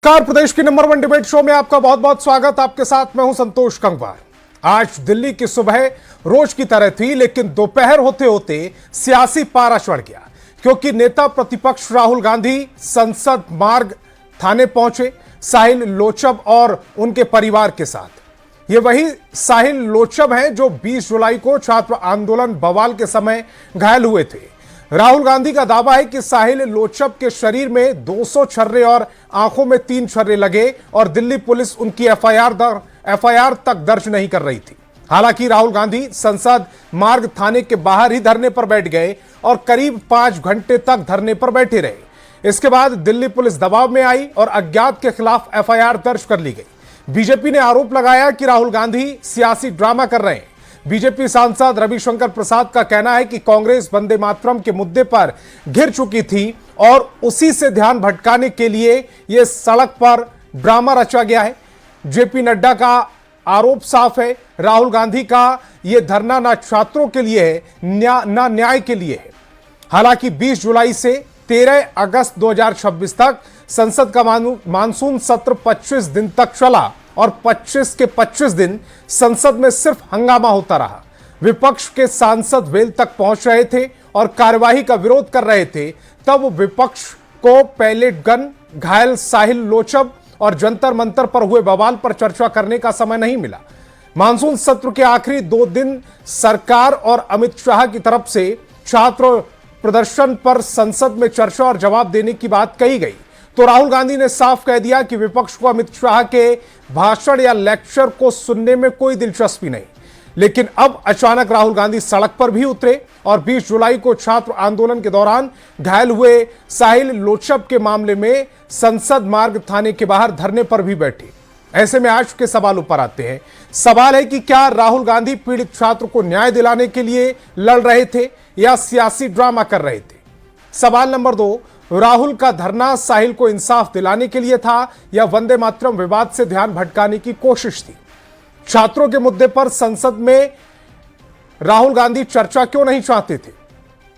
नमस्कार, प्रदेश की number 1 debate show में आपका बहुत बहुत स्वागत। आपके साथ मैं हूं संतोष गंगवार। आज दिल्ली की सुबह रोज की तरह थी, लेकिन दोपहर होते होते सियासी पारा चढ़ गया, क्योंकि नेता प्रतिपक्ष राहुल गांधी संसद मार्ग थाने पहुंचे साहिल लोचब और उनके परिवार के साथ। ये वही साहिल लोचब हैं जो 20 जुलाई को छात्र आंदोलन बवाल के समय घायल हुए थे। राहुल गांधी का दावा है कि साहिल लोचब के शरीर में 200 छर्रे और आंखों में 3 छर्रे लगे और दिल्ली पुलिस उनकी एफआईआर तक दर्ज नहीं कर रही थी। हालांकि राहुल गांधी संसद मार्ग थाने के बाहर ही धरने पर बैठ गए और करीब 5 घंटे तक धरने पर बैठे रहे। इसके बाद दिल्ली पुलिस दबाव में आई और अज्ञात के खिलाफ एफआईआर दर्ज कर ली गई। बीजेपी ने आरोप लगाया कि राहुल गांधी सियासी ड्रामा कर रहे हैं। बीजेपी सांसद रविशंकर प्रसाद का कहना है कि कांग्रेस वंदे मातरम के मुद्दे पर घिर चुकी थी और उसी से ध्यान भटकाने के लिए यह सड़क पर ड्रामा रचा गया है। जेपी नड्डा का आरोप साफ है, राहुल गांधी का यह धरना ना छात्रों के लिए है ना न्याय के लिए है। हालांकि 20 जुलाई से 13 अगस्त 2026 तक संसद का मानसून सत्र 25 दिन तक चला और 25 के 25 दिन संसद में सिर्फ हंगामा होता रहा। विपक्ष के सांसद वेल तक पहुंच रहे थे और कार्यवाही का विरोध कर रहे थे, तब विपक्ष को पैलेट गन, घायल साहिल लोचब और जंतर मंतर पर हुए बवाल पर चर्चा करने का समय नहीं मिला। मानसून सत्र के आखिरी 2 दिन सरकार और अमित शाह की तरफ से छात्र प्रदर्शन पर संसद में चर्चा और जवाब देने की बात कही गई, तो राहुल गांधी ने साफ कह दिया कि विपक्ष को अमित शाह के भाषण या लेक्चर को सुनने में कोई दिलचस्पी नहीं। लेकिन अब अचानक राहुल गांधी सड़क पर भी उतरे और 20 जुलाई को छात्र आंदोलन के दौरान घायल हुए साहिल लोचब के मामले में संसद मार्ग थाने के बाहर धरने पर भी बैठे। ऐसे में आज के सवाल ऊपर आते हैं। सवाल है कि क्या राहुल गांधी पीड़ित छात्र को न्याय दिलाने के लिए लड़ रहे थे या सियासी ड्रामा कर रहे थे? सवाल नंबर 2, राहुल का धरना साहिल को इंसाफ दिलाने के लिए था या वंदे मातरम विवाद से ध्यान भटकाने की कोशिश थी? छात्रों के मुद्दे पर संसद में राहुल गांधी चर्चा क्यों नहीं चाहते थे?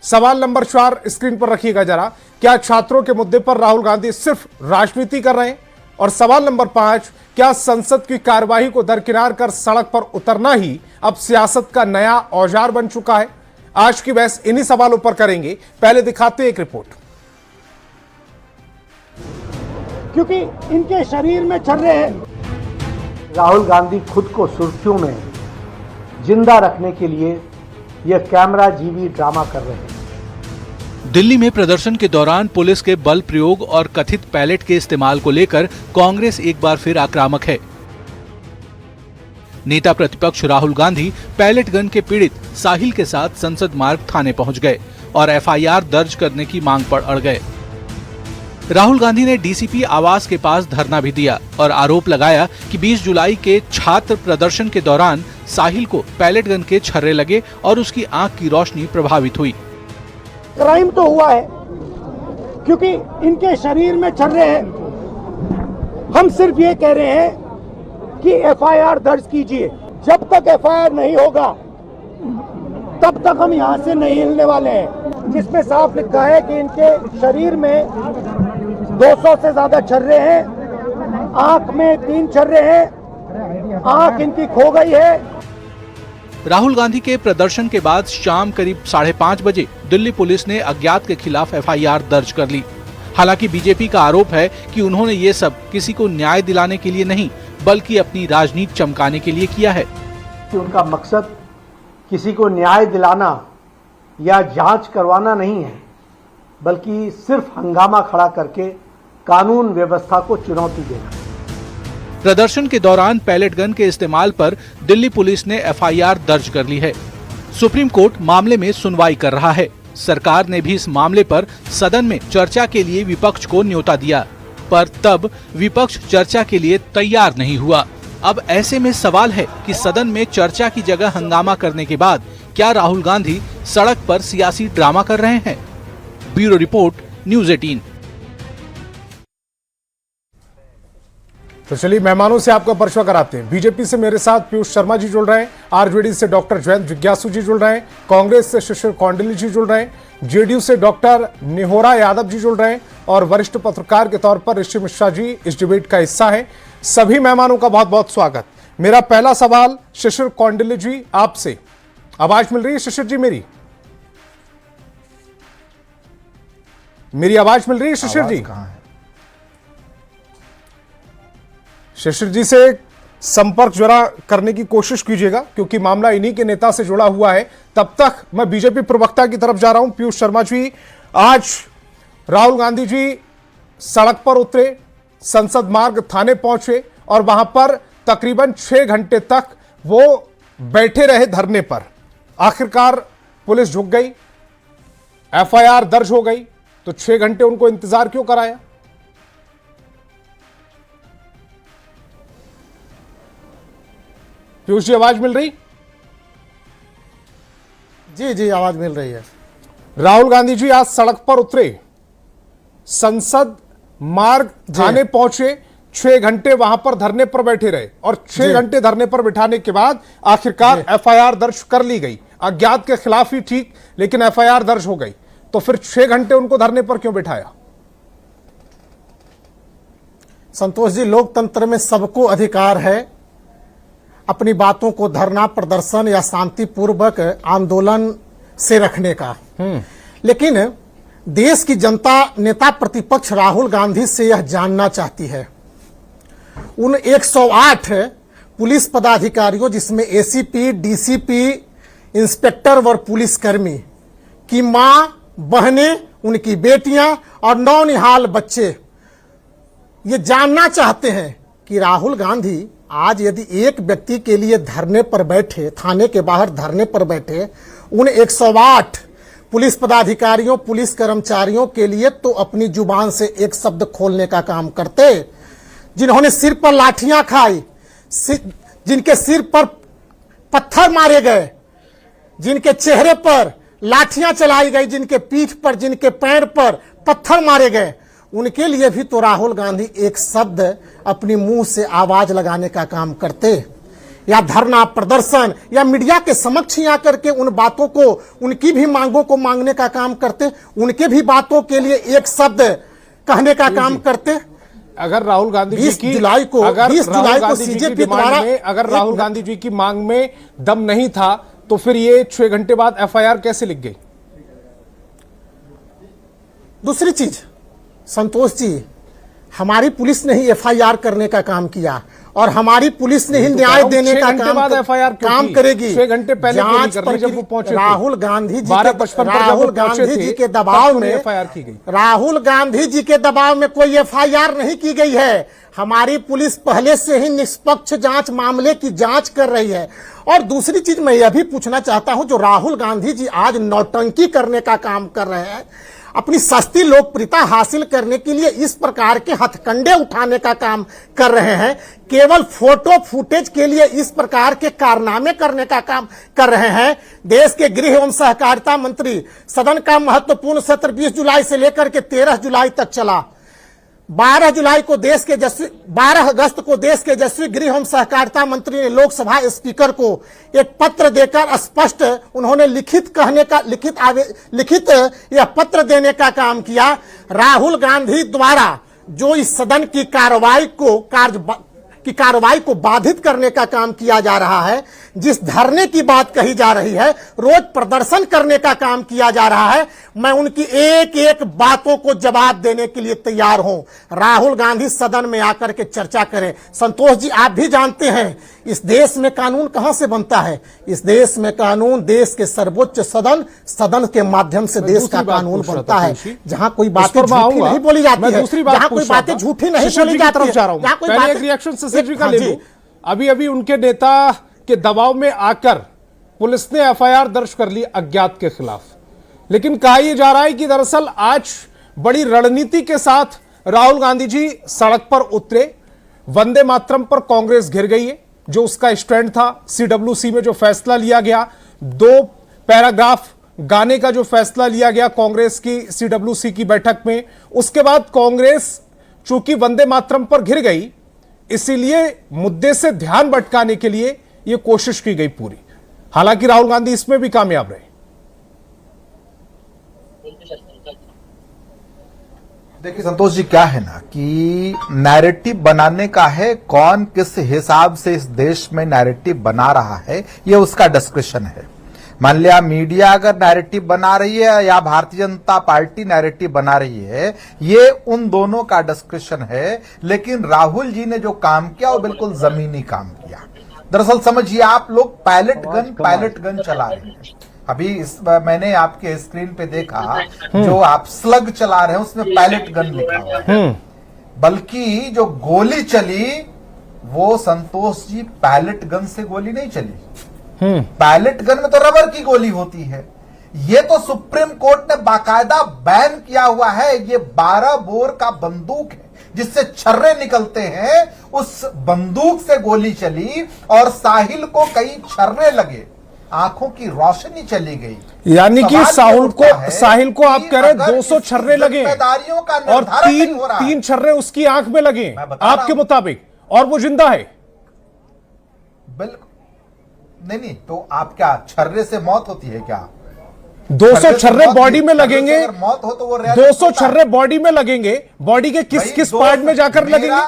सवाल नंबर 4 स्क्रीन पर रखिएगा जरा। क्या छात्रों के मुद्दे पर राहुल गांधी सिर्फ राजनीति कर रहे हैं? और सवाल नंबर 5, क्या संसद की कार्यवाही को दरकिनार कर सड़क पर उतरना ही अब सियासत का नया औजार बन चुका है? आज की बहस इन्हीं सवालों पर करेंगे। पहले दिखाते हैं एक रिपोर्ट। क्योंकि इनके शरीर में छर्रे हैं। राहुल गांधी खुद को सुर्खियों में जिंदा रखने के लिए यह कैमरा जीवी ड्रामा कर रहे हैं। दिल्ली में प्रदर्शन के दौरान पुलिस के बल प्रयोग और कथित पैलेट के इस्तेमाल को लेकर कांग्रेस एक बार फिर आक्रामक है। नेता प्रतिपक्ष राहुल गांधी पैलेट गन के पीड़ित साहिल के साथ संसद मार्ग थाने पहुंच गए और एफआईआर दर्ज करने की मांग पर अड़ गए। राहुल गांधी ने डीसीपी आवास के पास धरना भी दिया और आरोप लगाया कि 20 जुलाई के छात्र प्रदर्शन के दौरान साहिल को पैलेट गन के छर्रे लगे और उसकी आंख की रोशनी प्रभावित हुई। क्राइम तो हुआ है क्योंकि इनके शरीर में छर्रे हैं। हम सिर्फ ये कह रहे हैं कि एफआईआर दर्ज कीजिए। जब तक एफआईआर नहीं होगा तब तक हम यहाँ से नहीं हिलने वाले हैं, जिसमें साफ लिखा है कि इनके शरीर में 200 से ज्यादा छर्रे हैं, आंख में 3 छर्रे हैं, आंख इनकी खो गई है। राहुल गांधी के प्रदर्शन के बाद शाम करीब 5:30 बजे दिल्ली पुलिस ने अज्ञात के खिलाफ एफआईआर दर्ज कर ली। हालांकि बीजेपी का आरोप है कि उन्होंने ये सब किसी को न्याय दिलाने के लिए नहीं, बल्कि अपनी राजनीति चमकाने के लिए किया है। कि उनका मकसद किसी को न्याय दिलाना या जांच करवाना नहीं है, बल्कि सिर्फ हंगामा खड़ा करके कानून व्यवस्था को चुनौती देना। प्रदर्शन के दौरान पैलेट गन के इस्तेमाल पर दिल्ली पुलिस ने एफआईआर दर्ज कर ली है। सुप्रीम कोर्ट मामले में सुनवाई कर रहा है। सरकार ने भी इस मामले पर सदन में चर्चा के लिए विपक्ष को न्योता दिया, पर तब विपक्ष चर्चा के लिए तैयार नहीं हुआ। अब ऐसे में सवाल है कि सदन में चर्चा की जगह हंगामा करने के बाद क्या राहुल गांधी सड़क पर सियासी ड्रामा कर रहे हैं? Bureau report, news 18। तो चलिए मेहमानों से आपका परिचय कराते हैं। बीजेपी से मेरे साथ पीयूष शर्मा जी जुड़ रहे हैं, आरजेडी से डॉक्टर जयंत जिज्ञासु जी जुड़ रहे हैं, कांग्रेस से शिशिर कौंडिल्य जी जुड़ रहे हैं, जेडीयू से डॉक्टर निहोरा यादव जी जुड़ रहे हैं और वरिष्ठ पत्रकार के तौर पर ऋषि मिश्रा जी इस डिबेट का हिस्सा हैं। सभी मेहमानों का बहुत बहुत स्वागत। मेरा पहला सवाल शिशिर कौंडिल्य जी आपसे। आवाज मिल रही है शिशिर जी? मेरी आवाज मिल रही है शिशिर जी? शिशिर जी से संपर्क जरा करने की कोशिश कीजिएगा क्योंकि मामला इन्हीं के नेता से जुड़ा हुआ है। तब तक मैं बीजेपी प्रवक्ता की तरफ जा रहा हूं। पीयूष शर्मा जी, आज राहुल गांधी जी सड़क पर उतरे, संसद मार्ग थाने पहुंचे और वहां पर तकरीबन 6 घंटे तक वो बैठे रहे धरने पर। आखिरकार पुलिस झुक गई, एफआईआर दर्ज हो गई, तो 6 घंटे उनको इंतजार क्यों कराया? पीयूष जी, आवाज मिल रही? जी आवाज मिल रही है। राहुल गांधी जी आज सड़क पर उतरे, संसद मार्ग थाने पहुंचे, 6 घंटे वहां पर धरने पर बैठे रहे और 6 घंटे धरने पर बिठाने के बाद आखिरकार एफआईआर दर्ज कर ली गई। अज्ञात के खिलाफ ही ठीक, लेकिन एफआईआर दर्ज हो गई। तो फिर 6 घंटे उनको धरने पर क्यों बिठाया? संतोष जी, लोकतंत्र में सबको अधिकार है अपनी बातों को धरना, प्रदर्शन या शांतिपूर्वक आंदोलन से रखने का। लेकिन देश की जनता नेता प्रतिपक्ष राहुल गांधी से यह जानना चाहती है, उन 108 पुलिस पदाधिकारियों जिसमें एसीपी, डीसीपी, इंस्पेक्टर व पुलिसकर्मी की मां, बहनें, उनकी बेटियां और नौनिहाल बच्चे ये जानना चाहते हैं कि राहुल गांधी आज यदि एक व्यक्ति के लिए धरने पर बैठे, थाने के बाहर धरने पर बैठे, उन 108 पुलिस पदाधिकारियों, पुलिस कर्मचारियों के लिए तो अपनी जुबान से एक शब्द खोलने का काम करते। जिन्होंने सिर पर लाठियां खाई, जिनके सिर पर पत्थर मारे गए, जिनके चेहरे पर लाठियां चलाई गई, जिनके पीठ पर, जिनके पैर पर पत्थर मारे गए, उनके लिए भी तो राहुल गांधी एक शब्द अपनी मुंह से आवाज लगाने का काम करते, या धरना, प्रदर्शन या मीडिया के समक्ष ही आकर के उन बातों को, उनकी भी मांगों को मांगने का काम करते, उनके भी बातों के लिए एक शब्द कहने का काम करते। अगर राहुल गांधी जी की 20 जुलाई को सीजेपी द्वारा, अगर राहुल गांधी जी की मांग में दम नहीं था तो फिर ये 6 घंटे बाद एफआईआर कैसे लिख गई? दूसरी चीज संतोष जी, हमारी पुलिस ने ही एफआईआर करने का काम किया और हमारी पुलिस ने ही न्याय देने का काम करेगी। 6 घंटे पहले जब वो पहुंचे, राहुल गांधी जी के दबाव में एफआईआर की गई। राहुल गांधी जी के दबाव में कोई एफआईआर नहीं की गई है। हमारी पुलिस पहले से ही निष्पक्ष जांच, मामले की जांच कर रही है। और दूसरी चीज मैं यह भी पूछना चाहता हूं, जो राहुल गांधी जी आज नौटंकी करने का काम कर रहे हैं, अपनी सस्ती लोकप्रियता हासिल करने के लिए इस प्रकार के हथकंडे उठाने का काम कर रहे हैं, केवल फोटो फुटेज के लिए इस प्रकार के कारनामे करने का काम कर रहे हैं। देश के गृह एवं सहकारिता मंत्री, सदन का महत्वपूर्ण सत्र 20 जुलाई से लेकर के 13 जुलाई तक चला। 12 अगस्त को देश के यशस्वी गृह एवं सहकारिता मंत्री ने लोकसभा स्पीकर को एक पत्र देकर स्पष्ट उन्होंने लिखित यह पत्र देने का काम किया। राहुल गांधी द्वारा जो इस सदन की कार्रवाई को बाधित करने का काम किया जा रहा है, जिस धरने की बात कही जा रही है, रोज प्रदर्शन करने का काम किया जा रहा है, मैं उनकी एक एक बातों को जवाब देने के लिए तैयार हूं। राहुल गांधी सदन में आकर के चर्चा करें। संतोष जी, आप भी जानते हैं इस देश में कानून कहां से बनता है? इस देश में कानून देश के सर्वोच्च सदन के माध्यम से देश का कानून बनता है, जहां कोई बातें झूठी नहीं बोली जाती है, जहां कोई बातें झूठी नहीं बोली जाती है, जहां कोई बातें अभी उनके नेता के दबाव में आकर पुलिस ने एफआईआर दर्ज कर ली अज्ञात के खिलाफ। लेकिन कहा यह जा रहा है कि दरअसल आज बड़ी रणनीति के साथ राहुल गांधी जी सड़क पर उतरे। वंदे मातरम पर कांग्रेस घिर गई है, जो उसका स्टैंड था। सीडब्ल्यूसी में जो फैसला लिया गया, 2 पैराग्राफ गाने का जो फैसला लिया गया कांग्रेस की सीडब्ल्यूसी की बैठक में, उसके बाद कांग्रेस चूंकि वंदे मातरम पर घिर गई, इसीलिए मुद्दे से ध्यान भटकाने के लिए यह कोशिश की गई पूरी। हालांकि राहुल गांधी इसमें भी कामयाब रहे। देखिए संतोष जी, क्या है ना कि नैरेटिव बनाने का है, कौन किस हिसाब से इस देश में नैरेटिव बना रहा है ये उसका डिस्कशन है। मान लिया मीडिया अगर नैरेटिव बना रही है या भारतीय जनता पार्टी नैरेटिव बना रही है, ये उन दोनों का डिस्कशन है। लेकिन राहुल जी ने जो काम किया वो बिल्कुल जमीनी काम किया। दरअसल समझिए, आप लोग पायलट गन चला रहे हैं। अभी मैंने आपके स्क्रीन पे देखा, जो आप स्लग चला रहे हैं उसमें पायलट गन लिखा हुआ है, बल्कि जो गोली चली वो संतोष जी पायलट गन से गोली नहीं चली। पायलट गन में तो रबर की गोली होती है। ये तो सुप्रीम कोर्ट ने बाकायदा बैन किया हुआ है। ये 12 बोर का बंदूक है जिससे छर्रे निकलते हैं। उस बंदूक से गोली चली और साहिल को कई छर्रे लगे, आंखों की रोशनी चली गई। यानी कि साहिल को आप कह रहे हैं 200 छर्रे लगे और तीन छर्रे उसकी आंख में लगे आपके मुताबिक, और वो जिंदा है। बिल्कुल नहीं, तो आप क्या छर्रे से मौत होती है क्या? 200 छर्रे बॉडी में लगेंगे, मौत हो तो वो 200 छर्रे बॉडी में लगेंगे। बॉडी के किस पार्ट में जाकर लगेंगे?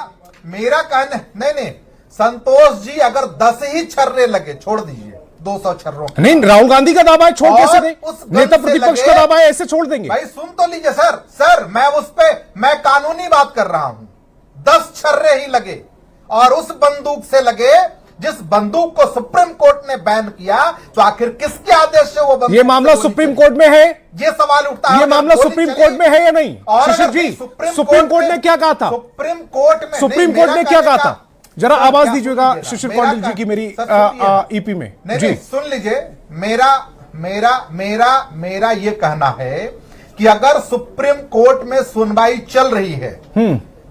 मेरा कहना नहीं, संतोष जी, अगर 10 ही छर्रे लगे, छोड़ दीजिए 200 छर्रों। नहीं, राहुल गांधी का दावा है, छोड़ कैसे दें? नेता प्रतिपक्ष का दावा है, ऐसे छोड़ देंगे? भाई सुन तो लीजिए सर, मैं कानूनी बात कर रहा हूं। 10 छर्रे ही लगे और उस बंदूक से लगे जिस बंदूक को सुप्रीम कोर्ट ने बैन किया। तो आखिर किसके आदेश से वो बंदूक? ये मामला सुप्रीम कोर्ट में है, ये सवाल उठता है। ये मामला सुप्रीम कोर्ट में है या नहीं? शिशिर जी, सुप्रीम कोर्ट ने क्या कहा था? सुप्रीम कोर्ट ने क्या कहा था? जरा आवाज दीजिएगा शिशिर कौंडिल जी की मेरी ईपी में। जी सुन लीजिए, मेरा ये कहना है कि अगर सुप्रीम कोर्ट में सुनवाई चल रही है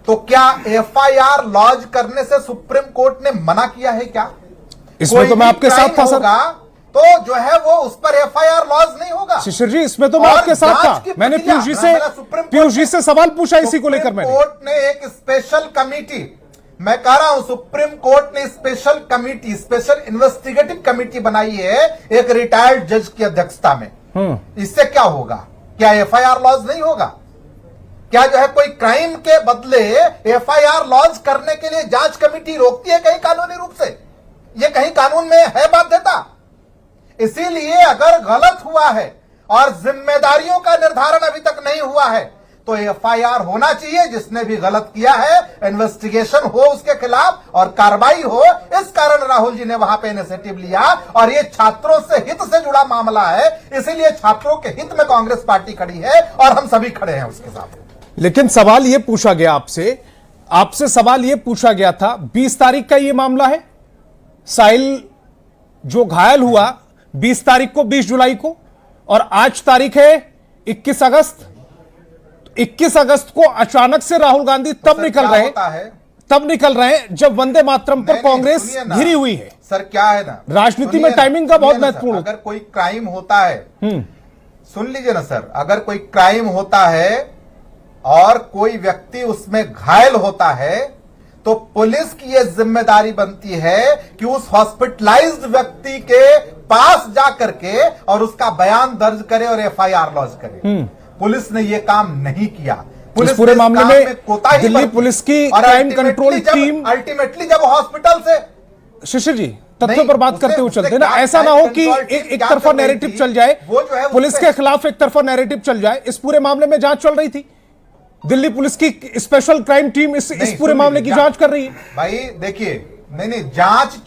तो क्या एफआईआर लॉन्च करने से सुप्रीम कोर्ट ने मना किया है क्या? इसमें तो मैं आपके साथ था सर। तो जो है वो उस पर एफआईआर लॉन्च नहीं होगा। शिशिर जी, इसमें तो मैं आपके साथ था। मैंने पीयूष जी से सवाल पूछा इसी को लेकर। मैंने कोर्ट ने एक स्पेशल कमिटी, मैं कह रहा हूं सुप्रीम कोर्ट ने स्पेशल इन्वेस्टिगेटिव कमिटी बनाई है एक रिटायर्ड जज की अध्यक्षता में। इससे क्या होगा? क्या एफआईआर लॉन्च नहीं होगा? क्या जो है कोई क्राइम के बदले एफआईआर लॉन्च करने के लिए जांच कमेटी रोकती है कहीं कानूनी रूप से? ये कहीं कानून में है बाध्यता? इसीलिए अगर गलत हुआ है और जिम्मेदारियों का निर्धारण अभी तक नहीं हुआ है तो एफआईआर होना चाहिए। जिसने भी गलत किया है इन्वेस्टिगेशन हो उसके खिलाफ और कार्रवाई हो। इस कारण राहुल जी ने वहां पे इनिशिएटिव लिया और ये छात्रों से हित से जुड़ा मामला है, इसीलिए छात्रों के हित में कांग्रेस पार्टी खड़ी है और हम सभी खड़े हैं उसके साथ। लेकिन सवाल यह पूछा गया आपसे सवाल यह पूछा गया था, 20 तारीख का यह मामला है। साहिल जो घायल हुआ 20 तारीख को, 20 जुलाई को, और आज तारीख है 21 अगस्त। 21 अगस्त को अचानक से राहुल गांधी तब निकल रहे हैं जब वंदे मातरम पर कांग्रेस घिरी हुई है। सर क्या है ना, राजनीति में टाइमिंग का बहुत महत्वपूर्ण। अगर कोई क्राइम होता है, सुन लीजिए ना सर, अगर कोई क्राइम होता है और कोई व्यक्ति उसमें घायल होता है तो पुलिस की यह जिम्मेदारी बनती है कि उस हॉस्पिटलाइज्ड व्यक्ति के पास जाकर के और उसका बयान दर्ज करे और एफआईआर लॉन्च करे। पुलिस ने यह काम नहीं किया। पुलिस पूरे मामले में कोताही दिल्ली पुलिस की क्राइम कंट्रोल टीम अल्टीमेटली जब हॉस्पिटल से, शिशिर जी तथ्यों पर बात करते हुए चलते ना, ऐसा ना हो कि एक तरफा नैरेटिव चल जाए, पुलिस के खिलाफ एक तरफा नैरेटिव चल जाए। इस पूरे मामले में जांच चल रही थी, दिल्ली पुलिस की स्पेशल क्राइम टीम इस पूरे मामले की जांच कर रही है। भाई देखिए, नहीं जांच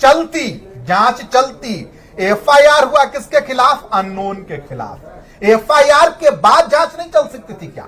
चलती। एफआईआर हुआ किसके खिलाफ? अननोन के खिलाफ। एफआईआर के बाद जांच नहीं चल सकती थी क्या?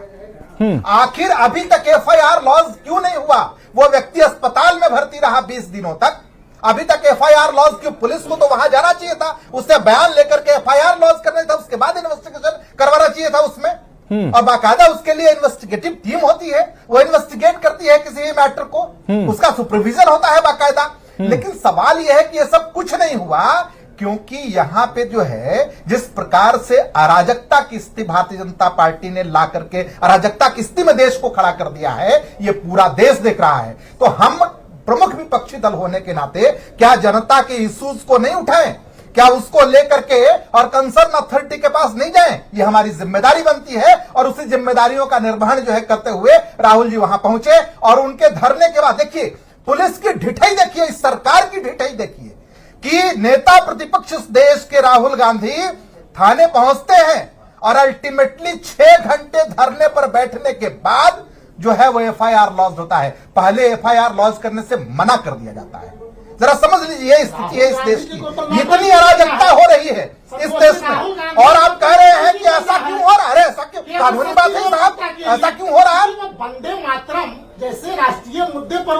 आखिर अभी तक एफआईआर लॉन्च क्यों नहीं हुआ? वो व्यक्ति अस्पताल में भर्ती रहा 20 दिनों तक, अभी तक एफआईआर लॉन्च क्यों? पुलिस को तो वहां जाना चाहिए था, उससे बयान लेकर के एफआईआर लॉन्च करना था, उसके बाद इन्वेस्टिगेशन करवाना चाहिए था उसमें। और बाकायदा उसके लिए इन्वेस्टिगेटिव टीम होती है, वो इन्वेस्टिगेट करती है किसी भी मैटर को, उसका सुपरविजन होता है बाकायदा। लेकिन सवाल यह है कि यह सब कुछ नहीं हुआ क्योंकि यहां पे जो है जिस प्रकार से अराजकता की स्थिति भारतीय जनता पार्टी ने ला करके अराजकता की स्थिति में देश को खड़ा कर दिया है, यह पूरा देश देख रहा है। तो हम प्रमुख विपक्षी दल होने के नाते क्या जनता के इश्यूज को नहीं उठाएं? क्या उसको लेकर के और कंसर्न अथॉरिटी के पास नहीं जाएं? ये हमारी जिम्मेदारी बनती है और उसी जिम्मेदारियों का निर्वहन जो है करते हुए राहुल जी वहां पहुंचे। और उनके धरने के बाद देखिए पुलिस की ढिठाई देखिए, इस सरकार की ढिठाई देखिए कि नेता प्रतिपक्ष इस देश के राहुल गांधी थाने पहुंचते हैं और अल्टीमेटली 6 घंटे धरने पर बैठने के बाद जो है वो एफआईआर लॉन्च होता है। पहले एफआईआर लॉन्च करने से मना कर दिया जाता है। जरा समझ लीजिए ये स्थिति है इस देश की, इतनी अराजकता हो रही है इस देश में। और आप कह रहे हैं कि ऐसा क्यों हो रहा है? ऐसा क्यों? कानूनी बात है साहब, ऐसा क्यों हो रहा है? वंदे मातरम जैसे राष्ट्रीय मुद्दे पर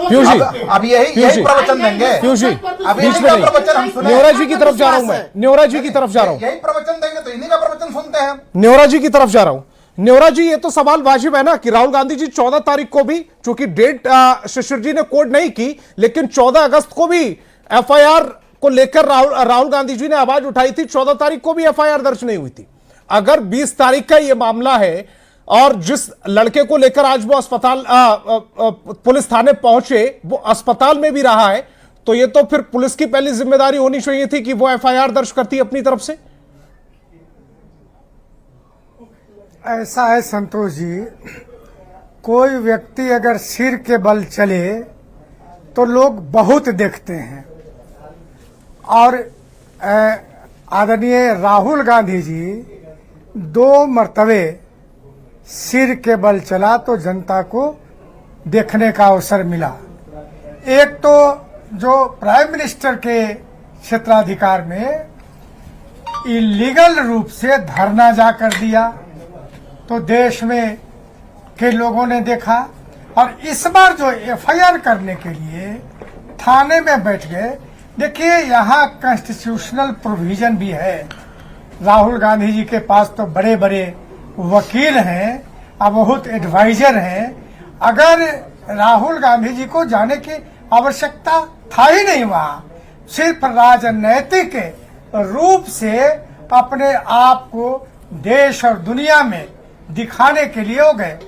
अब यही प्रवचन देंगे। पीयूष जी, अब बीच इन्हीं में का नहीं। प्रवचन हम सुने। न्योरा जी की तरफ जा रहा हूं मैं, न्योरा जी की तरफ जा रहा हूं, यही प्रवचन देंगे तो इन्हीं का प्रवचन सुनते हैं। न्योरा जी की तरफ जा रहा हूं। न्योरा जी, ये तो सवाल वाजिब है ना कि राहुल गांधी जी 14 तारीख को भी, चूंकि डेट शिशिर जी ने कोड नहीं की, लेकिन 14 अगस्त को भी एफआईआर को लेकर राहुल गांधी जी ने आवाज उठाई थी। 14 तारीख को भी एफआईआर दर्ज नहीं हुई थी। अगर 20 तारीख का यह मामला है और जिस लड़के को लेकर आज वो अस्पताल पुलिस थाने पहुंचे वो अस्पताल में भी रहा है, तो ये तो फिर पुलिस की पहली जिम्मेदारी होनी चाहिए थी कि वो एफआईआर दर्ज करती अपनी तरफ से। ऐसा है संतोष जी, कोई व्यक्ति अगर सिर के बल चले तो लोग बहुत देखते हैं। और आदरणीय राहुल गांधी जी 2 मर्तबे सिर के बल चला तो जनता को देखने का अवसर मिला। एक तो जो प्राइम मिनिस्टर के क्षेत्राधिकार में इलीगल रूप से धरना जा कर दिया तो देश में के लोगों ने देखा, और इस बार जो एफआईआर करने के लिए थाने में बैठ गए। देखिए यहाँ कॉन्स्टिट्यूशनल प्रोविजन भी है। राहुल गांधी जी के पास तो बड़े बड़े वकील हैं और बहुत एडवाइजर हैं। अगर राहुल गांधी जी को जाने की आवश्यकता था ही नहीं, वहाँ सिर्फ राजनैतिक रूप से अपने आप को देश और दुनिया में दिखाने के लिए हो गए।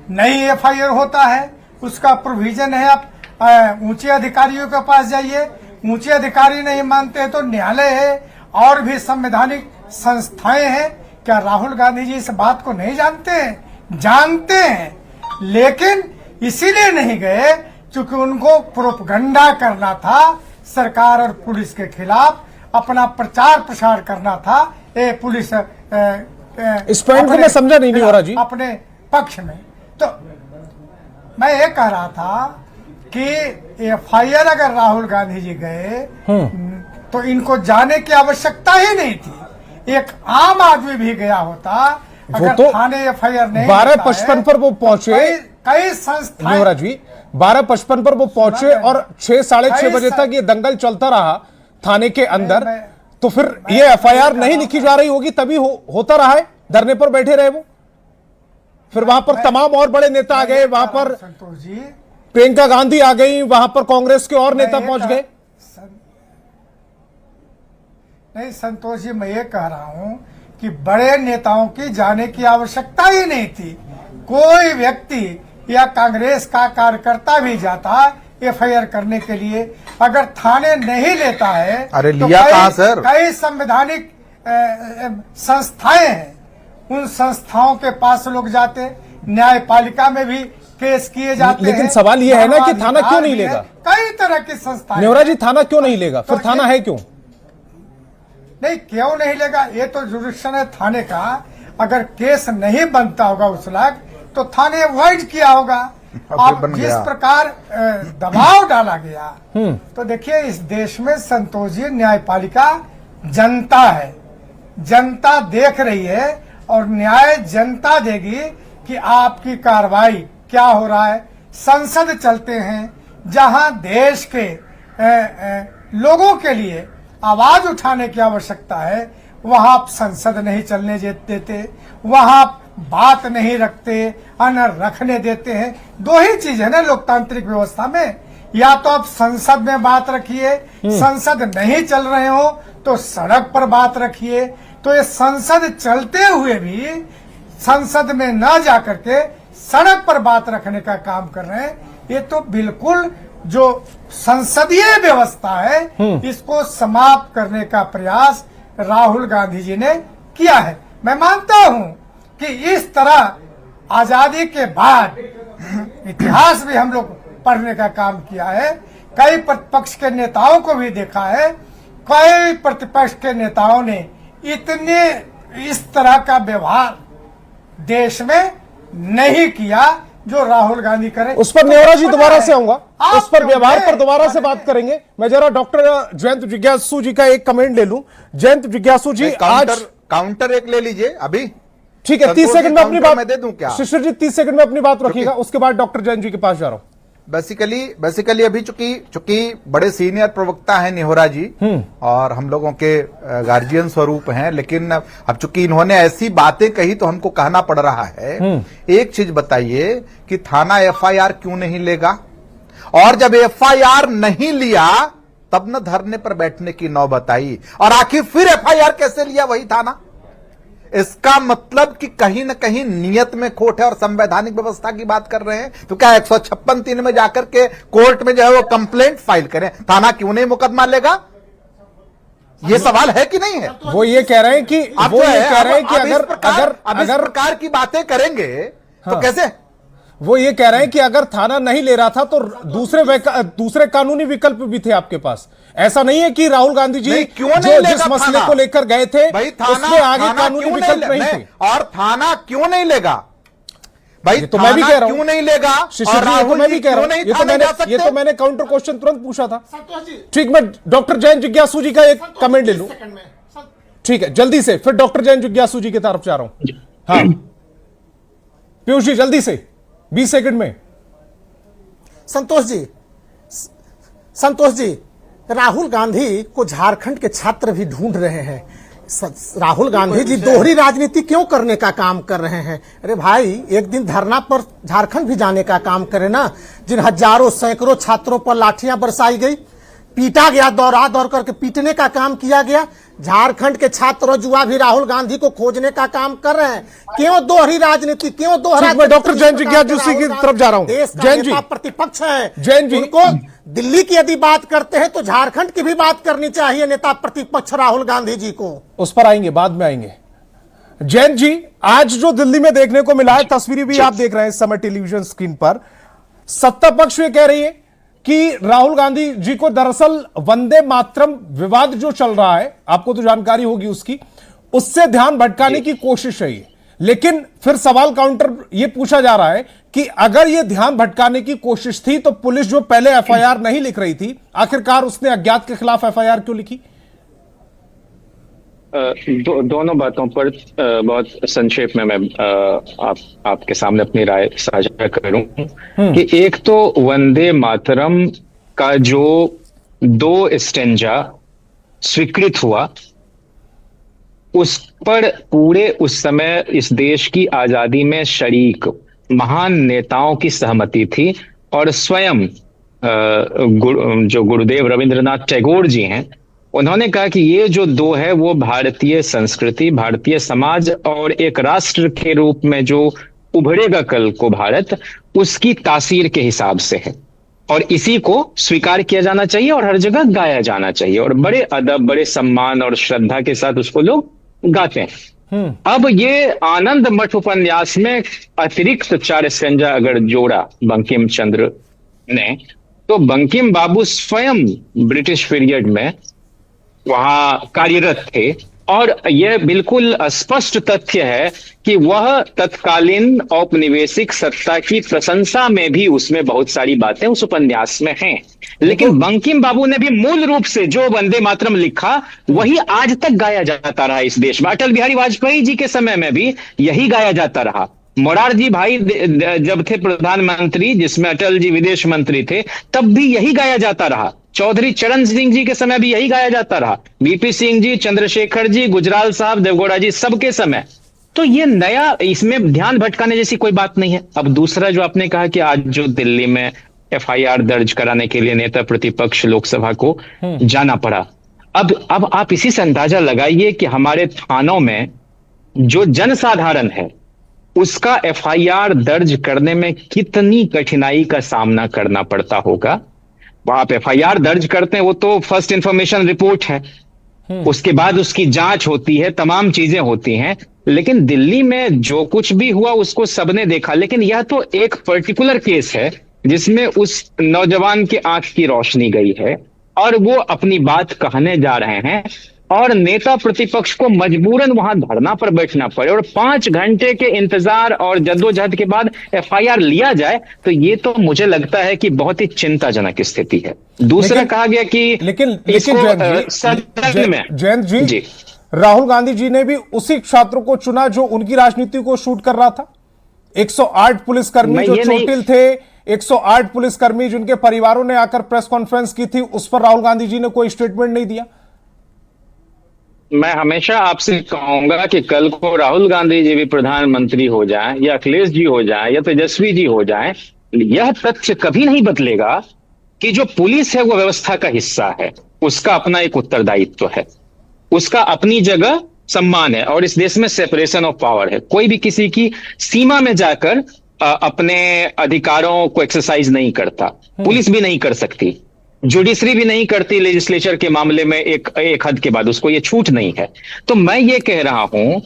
नई एफआईआर होता है, उसका प्रोविजन है। आप ऊंचे अधिकारियों के पास जाइए, ऊंचे अधिकारी नहीं मानते हैं तो न्यायालय है और भी संवैधानिक संस्थाएं हैं। क्या राहुल गांधी जी इस बात को नहीं जानते हैं? जानते हैं, लेकिन इसीलिए नहीं गए क्योंकि उनको प्रोपगंडा करना था, सरकार और पुलिस के खिलाफ अपना प्रचार प्रसार करना था। पुलिस इस पॉइंट को मैं समझा नहीं न्योरा जी अपने पक्ष में। तो मैं ये कह रहा था कि एफआईआर अगर राहुल गांधी जी गए तो इनको जाने की आवश्यकता ही नहीं थी। एक आम आदमी भी गया होता, अगर तो थाने एफआईआर नहीं 12:55 पर वो पहुंचे। कई संस्थाएं न्योरा जी 12:55 पर वो पहुंचे और 6 साढ़े 6 बजे तक ये दंगल चलता रहा थाने के अंदर। तो फिर ये एफआईआर नहीं लिखी जा रही होगी, तभी होता रहा है, धरने पर बैठे रहे वो। फिर वहां पर तमाम और बड़े नेता आ गए, वहां पर संतोष जी प्रियंका गांधी आ गई, वहां पर कांग्रेस के और नेता पहुंच गए। नहीं संतोष जी, मैं ये कह रहा हूं कि बड़े नेताओं की जाने की आवश्यकता ही नहीं थी। कोई व्यक्ति या कांग्रेस का कार्यकर्ता भी जाता एफआईआर करने के लिए, अगर थाने नहीं लेता है अरे तो लिया कहां सर? कई संवैधानिक संस्थाएं हैं, उन संस्थाओं के पास लोग जाते, न्यायपालिका में भी केस किए जाते हैं। लेकिन सवाल यह है ना कि थाना क्यों नहीं लेगा? कई तरह की संस्थाएं। न्योरा जी थाना क्यों नहीं लेगा? फिर थाना है क्यों? नहीं, क्यों नहीं लेगा? ये तो जुरिडिक्शन है थाने का। अगर केस नहीं बनता होगा उस लाख तो थाने अवॉइड किया होगा। अब जिस प्रकार दबाव डाला गया, तो देखिए इस देश में संतोष जी न्यायपालिका जनता है, जनता देख रही है और न्याय जनता देगी कि आपकी कार्रवाई क्या हो रहा है। संसद चलते हैं जहां देश के लोगों के लिए आवाज उठाने की आवश्यकता है, वहां आप संसद नहीं चलने देते, वहां बात नहीं रखते, न रखने देते हैं। 2 ही चीज है ना लोकतांत्रिक व्यवस्था में, या तो आप संसद में बात रखिए, संसद नहीं चल रहे हो तो सड़क पर बात रखिए। तो ये संसद चलते हुए भी संसद में न जाकर के सड़क पर बात रखने का काम कर रहे हैं। ये तो बिल्कुल जो संसदीय व्यवस्था है इसको समाप्त करने का प्रयास राहुल गांधी जी ने किया है। मैं मानता हूं कि इस तरह आजादी के बाद इतिहास भी हम लोग पढ़ने का काम किया है, कई प्रतिपक्ष के नेताओं को भी देखा है, कई प्रतिपक्ष के नेताओं ने इतने इस तरह का व्यवहार देश में नहीं किया जो राहुल गांधी करे। उस पर नेवरा जी दोबारा से आऊंगा, आप उस पर व्यवहार पर क्यों दोबारा से बात करेंगे। मैं जरा डॉक्टर जयंत जिज्ञासु जी का एक कमेंट ले लूं। जयंत जिज्ञासु जी, आज काउंटर एक ले लीजिए अभी। ठीक है, 30 सेकंड में अपनी बात मैं दे दूं क्या? शिशिर जी 30 सेकंड में अपनी बात रखिएगा, उसके बाद डॉक्टर जैन जी के पास जा रहा हूं। बेसिकली अभी चूंकि बड़े सीनियर प्रवक्ता हैं नेहोरा जी और हम लोगों के गार्जियन स्वरूप हैं, लेकिन अब चूंकि इन्होंने ऐसी बातें कही तो हमको कहना पड़ रहा है। एक चीज बताइए कि थाना एफआईआर क्यों नहीं लेगा, और जब एफआईआर नहीं लिया तब न धरने पर बैठने की नौबत आई, और आखिर फिर एफआईआर कैसे लिया वही थाना। इसका मतलब कि कहीं न कहीं नियत में खोट है और संवैधानिक व्यवस्था की बात कर रहे हैं। तो क्या 156(3) में जाकर के कोर्ट में जो है वो कंप्लेंट फाइल करें, थाना क्यों नहीं मुकदमा लेगा? ये सवाल है कि नहीं है? वो ये कह रहे हैं कि अब वो जो ये है, कह रहे हैं कि अब इस अगर प्रकार की बातें करेंगे तो हाँ। कैसे? वो ये कह रहे हैं कि अगर थाना नहीं ले रहा था तो दूसरे कानूनी विकल्प भी थे आपके पास। ऐसा नहीं है कि राहुल गांधी जी क्यों नहीं जो लेगा जिस मसले थाना? को लेकर गए थे भाई उसमें आगे कानूनी क्यों विकल्प नहीं थे। और थाना क्यों नहीं लेगा भाई? ये तो मैं भी कह रहा हूं, क्यों नहीं लेगा? शिशिर और जी, ये तो राहुल मैं जी भी कह रहा क्यों हूं, नहीं ये थाने जा तो सकते? मैंने काउंटर क्वेश्चन तुरंत पूछा था। ठीक, मैं डॉक्टर जैन जिज्ञासु जी का एक कमेंट ले लूं। ठीक है, जल्दी से, फिर डॉक्टर जैन जिज्ञासु जी की तरफ जा रहा हूं। हाँ पीयूष जी, जल्दी से 20 सेकंड में। संतोष जी, राहुल गांधी को झारखंड के छात्र भी ढूंढ रहे हैं। राहुल गांधी जी दोहरी राजनीति क्यों करने का काम कर रहे हैं? अरे भाई, एक दिन धरना पर झारखंड भी जाने का काम करे ना। जिन हजारों सैकड़ों छात्रों पर लाठियां बरसाई गई, पीटा गया, दौड़ करके पीटने का काम किया गया। झारखंड के छात्र और युवा भी राहुल गांधी को खोजने का काम कर रहे हैं। क्यों दोहरी राजनीति, क्यों दोहरा? मैं डॉक्टर जैन जिज्ञासु जी की तरफ जा रहा हूं। देश का जैन जी, नेता प्रतिपक्ष है, जैन जी, उनको दिल्ली की यदि बात करते हैं तो झारखंड की भी बात करनी चाहिए नेता प्रतिपक्ष राहुल गांधी जी को। उस पर आएंगे, बाद में आएंगे। जैन जी, आज जो दिल्ली में देखने को मिला है, तस्वीरें भी आप देख रहे हैं इस समय टेलीविजन स्क्रीन पर, सत्ता पक्ष ये कह रही है कि राहुल गांधी जी को दरअसल वंदे मातरम विवाद जो चल रहा है, आपको तो जानकारी होगी उसकी, उससे ध्यान भटकाने की कोशिश है ये। लेकिन फिर सवाल काउंटर ये पूछा जा रहा है कि अगर ये ध्यान भटकाने की कोशिश थी तो पुलिस जो पहले एफआईआर नहीं लिख रही थी, आखिरकार उसने अज्ञात के खिलाफ एफआईआर क्यों लिखी? दोनों बातों पर बहुत संक्षेप में मैं आपके सामने अपनी राय साझा करूं कि एक तो वंदे मातरम का जो 2 स्टेंजा स्वीकृत हुआ, उस पर पूरे उस समय इस देश की आजादी में शरीक महान नेताओं की सहमति थी, और स्वयं जो गुरुदेव रविंद्रनाथ टैगोर जी हैं, उन्होंने कहा कि ये जो 2 है वो भारतीय संस्कृति, भारतीय समाज और एक राष्ट्र के रूप में जो उभरेगा कल को भारत, उसकी तासीर के हिसाब से है, और इसी को स्वीकार किया जाना चाहिए और हर जगह गाया जाना चाहिए, और बड़े अदब, बड़े सम्मान और श्रद्धा के साथ उसको लोग गाते हैं। अब ये आनंद मठ उपन्यास में अतिरिक्त 4 स्टेंजा अगर जोड़ा बंकिम चंद्र ने, तो बंकिम बाबू स्वयं ब्रिटिश पीरियड में वहां कार्यरत थे, और यह बिल्कुल स्पष्ट तथ्य है कि वह तत्कालीन औपनिवेशिक सत्ता की प्रशंसा में भी उसमें बहुत सारी बातें उस उपन्यास में हैं। लेकिन बंकिम बाबू ने भी मूल रूप से जो वंदे मातरम लिखा वही आज तक गाया जाता रहा इस देश में। अटल बिहारी वाजपेयी जी के समय में भी यही गाया जाता रहा। मोरारजी भाई जब थे प्रधानमंत्री, जिसमें अटल जी विदेश मंत्री थे, तब भी यही गाया जाता रहा। चौधरी चरण सिंह जी के समय भी यही गाया जाता रहा। वीपी सिंह जी, चंद्रशेखर जी, गुजराल साहब, देवगौड़ा जी, सबके समय। तो ये नया, इसमें ध्यान भटकाने जैसी कोई बात नहीं है। अब दूसरा जो आपने कहा कि आज जो दिल्ली में एफआईआर दर्ज कराने के लिए नेता प्रतिपक्ष लोकसभा को जाना पड़ा, अब आप इसी से अंदाजा लगाइए कि हमारे थानों में जो जनसाधारण है उसका एफआईआर दर्ज करने में कितनी कठिनाई का सामना करना पड़ता होगा। आप एफआईआर दर्ज करते हैं, वो तो फर्स्ट इंफॉर्मेशन रिपोर्ट है, उसके बाद उसकी जांच होती है, तमाम चीजें होती हैं। लेकिन दिल्ली में जो कुछ भी हुआ उसको सबने देखा, लेकिन यह तो एक पर्टिकुलर केस है जिसमें उस नौजवान की आंख की रोशनी गई है और वो अपनी बात कहने जा रहे हैं और नेता प्रतिपक्ष को मजबूरन वहां धरना पर बैठना पड़े और 5 घंटे के इंतजार और जद्दोजहद के बाद एफआईआर लिया जाए, तो ये तो मुझे लगता है कि बहुत ही चिंताजनक स्थिति है। दूसरा कहा गया कि लेकिन सदन में जयंत जी, राहुल गांधी जी ने भी उसी छात्रों को चुना जो उनकी राजनीति को शूट कर रहा था। 108 पुलिसकर्मी जो चोटिल थे, 108 पुलिसकर्मी जिनके परिवारों ने आकर प्रेस कॉन्फ्रेंस की थी, उस पर राहुल गांधी जी ने कोई स्टेटमेंट नहीं दिया। मैं हमेशा आपसे कहूंगा कि कल को राहुल गांधी जी भी प्रधानमंत्री हो जाएं या अखिलेश जी हो जाएं या तेजस्वी जी हो जाएं, यह तथ्य कभी नहीं बदलेगा कि जो पुलिस है वो व्यवस्था का हिस्सा है, उसका अपना एक उत्तरदायित्व है, उसका अपनी जगह सम्मान है और इस देश में सेपरेशन ऑफ पावर है। कोई भी किसी की सीमा में जाकर अपने अधिकारों को एक्सरसाइज नहीं करता, पुलिस भी नहीं कर सकती, जुडिशरी भी नहीं करती, लेजिस्लेचर के मामले में एक हद के बाद उसको ये छूट नहीं है। तो मैं ये कह रहा हूं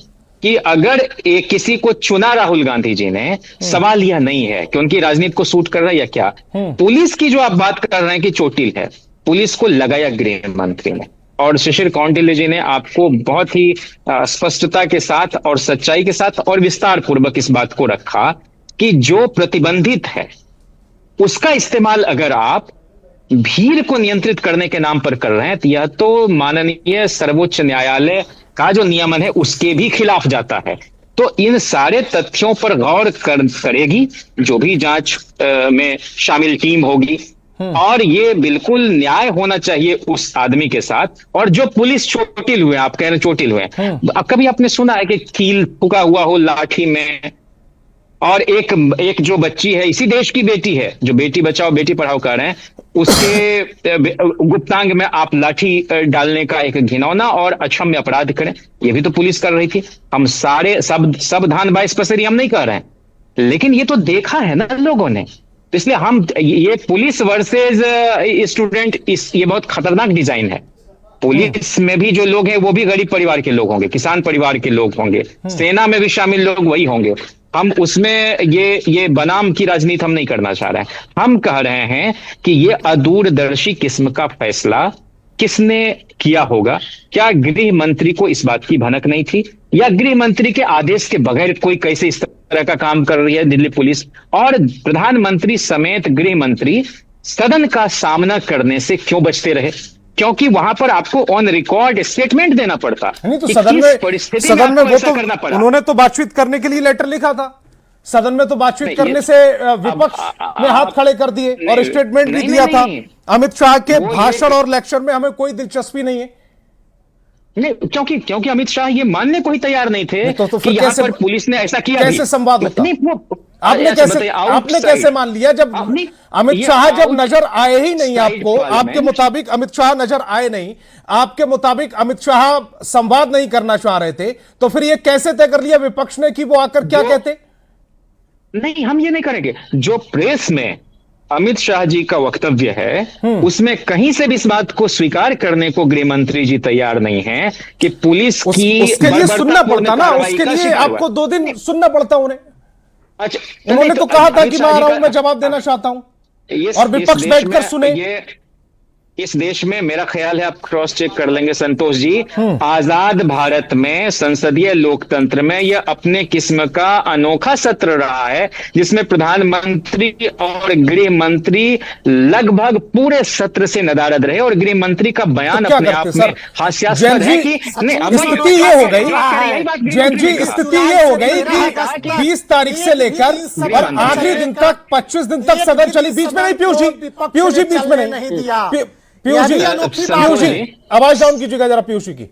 कि अगर किसी को चुना राहुल गांधी जी ने, सवाल यह नहीं है कि उनकी राजनीति को सूट कर रहा है या क्या। पुलिस की जो आप बात कर रहे हैं कि चोटिल है, पुलिस को लगाया गृह मंत्री ने और शिशिर कौंडिल्य जी ने आपको बहुत ही स्पष्टता के साथ और सच्चाई के साथ और विस्तार पूर्वक इस बात को रखा कि जो प्रतिबंधित है उसका इस्तेमाल अगर आप भीड़ को नियंत्रित करने के नाम पर कर रहे हैं, तो यह तो माननीय सर्वोच्च न्यायालय का जो नियमन है उसके भी खिलाफ जाता है। तो इन सारे तथ्यों पर गौर करेगी जो भी जांच में शामिल टीम होगी और ये बिल्कुल न्याय होना चाहिए उस आदमी के साथ। और जो पुलिस चोटिल हुए, आप कह रहे चोटिल हुए, कभी आपने सुना है कि कील ठुका हुआ हो लाठी में? और एक जो बच्ची है, इसी देश की बेटी है, जो बेटी बचाओ बेटी पढ़ाओ कर रहे हैं, उसके गुप्तांग में आप लाठी डालने का एक घिनौना और अक्षम्य अपराध करें, ये भी तो पुलिस कर रही थी। हम सारे सब धान बाईस पसेरी हम नहीं कर रहे हैं, लेकिन ये तो देखा है ना लोगों ने। तो इसलिए हम ये पुलिस वर्सेज स्टूडेंट, ये बहुत खतरनाक डिजाइन है। पुलिस में भी जो लोग हैं वो भी गरीब परिवार के लोग होंगे, किसान परिवार के लोग होंगे, सेना में भी शामिल लोग वही होंगे। हम उसमें ये बनाम की राजनीति हम नहीं करना चाह रहे हैं। हम कह रहे हैं कि ये अदूरदर्शी किस्म का फैसला किसने किया होगा? क्या गृह मंत्री को इस बात की भनक नहीं थी, या गृह मंत्री के आदेश के बगैर कोई कैसे इस तरह का काम कर रही है दिल्ली पुलिस? और प्रधानमंत्री समेत गृह मंत्री सदन का सामना करने से क्यों बचते रहे? क्योंकि वहां पर आपको ऑन रिकॉर्ड स्टेटमेंट देना पड़ता। नहीं तो सदन में वो तो उन्होंने तो बातचीत करने के लिए लेटर लिखा था, सदन में तो बातचीत करने से विपक्ष ने हाथ खड़े कर दिए और स्टेटमेंट भी दिया था। अमित शाह के भाषण और लेक्चर में हमें कोई दिलचस्पी नहीं है। नहीं, क्योंकि अमित शाह ये मानने को ही तैयार नहीं थे तो कि यहाँ पर पुलिस ने ऐसा किया। कैसे संवाद होता? आपने कैसे मान लिया जब अमित शाह जब नजर आए ही नहीं आपको? आपके मुताबिक अमित शाह नजर आए नहीं, आपके मुताबिक अमित शाह संवाद नहीं करना चाह रहे थे, तो फिर ये कैसे तय कर लिया विपक्ष ने कि वो आकर क्या कहते? नहीं, हम ये नहीं करेंगे। जो प्रेस में अमित शाह जी का वक्तव्य है उसमें कहीं से भी इस बात को स्वीकार करने को गृह मंत्री जी तैयार नहीं है कि पुलिस की उसके लिए सुनना पड़ता ना, उसके लिए आपको 2 दिन सुनना पड़ता उन्हें। अच्छा, उन्होंने तो कहा था कि मैं आ रहा हूं, मैं जवाब देना चाहता हूं, और विपक्ष बैठकर सुने। इस देश में मेरा ख्याल है, आप क्रॉस चेक कर लेंगे संतोष जी, आजाद भारत में संसदीय लोकतंत्र में यह अपने किस्म का अनोखा सत्र रहा है जिसमें प्रधानमंत्री और गृह मंत्री लगभग पूरे सत्र से नदारद रहे और गृह मंत्री का बयान अपने आप में हास्यास्पद है कि स्थिति ये हो गई, जैन जी स्थिति ये हो गई कि 20 तारीख से लेकर और आखिरी दिन तक 25 दिन तक सदन चली। बीच में नहीं पीयूष जी बीच में नहीं। पीयूष जी आवाज डाउन कीजिएगा जरा पीयूष की।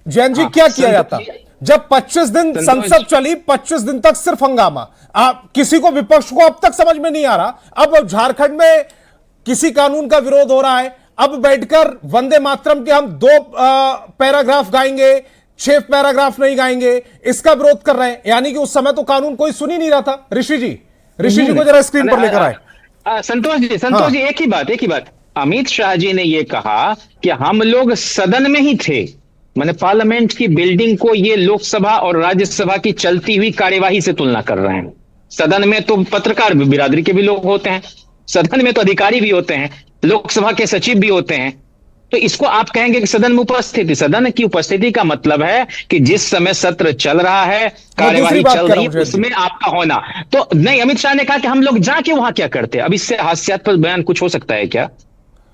जैन जी क्या किया जाता जब 25 दिन संसद चली, 25 दिन तक सिर्फ हंगामा? आप किसी को, विपक्ष को अब तक समझ में नहीं आ रहा। अब झारखंड में किसी कानून का विरोध हो रहा है, अब बैठकर वंदे मातरम के हम 2 पैराग्राफ गाएंगे, 6 पैराग्राफ नहीं गाएंगे, इसका विरोध कर रहे हैं। यानी कि उस समय तो कानून कोई सुन ही नहीं रहा था। ऋषि जी को जरा स्क्रीन पर लेकर आए। संतोष जी एक ही बात अमित शाह जी ने ये कहा कि हम लोग सदन में ही थे, मैंने पार्लियामेंट की बिल्डिंग को ये लोकसभा और राज्यसभा की चलती हुई कार्यवाही से तुलना कर रहे हैं। सदन में तो पत्रकार भी, बिरादरी के भी लोग होते हैं, सदन में तो अधिकारी भी होते हैं, लोकसभा के सचिव भी होते हैं। तो इसको आप कहेंगे कि सदन में उपस्थिति? सदन की उपस्थिति का मतलब है कि जिस समय सत्र चल रहा है, कार्यवाही चल रही है, उसमें आपका होना। तो नहीं, अमित शाह ने कहा कि हम लोग जाके वहां क्या करते? अब इससे हास्यास्पद बयान कुछ हो सकता है क्या?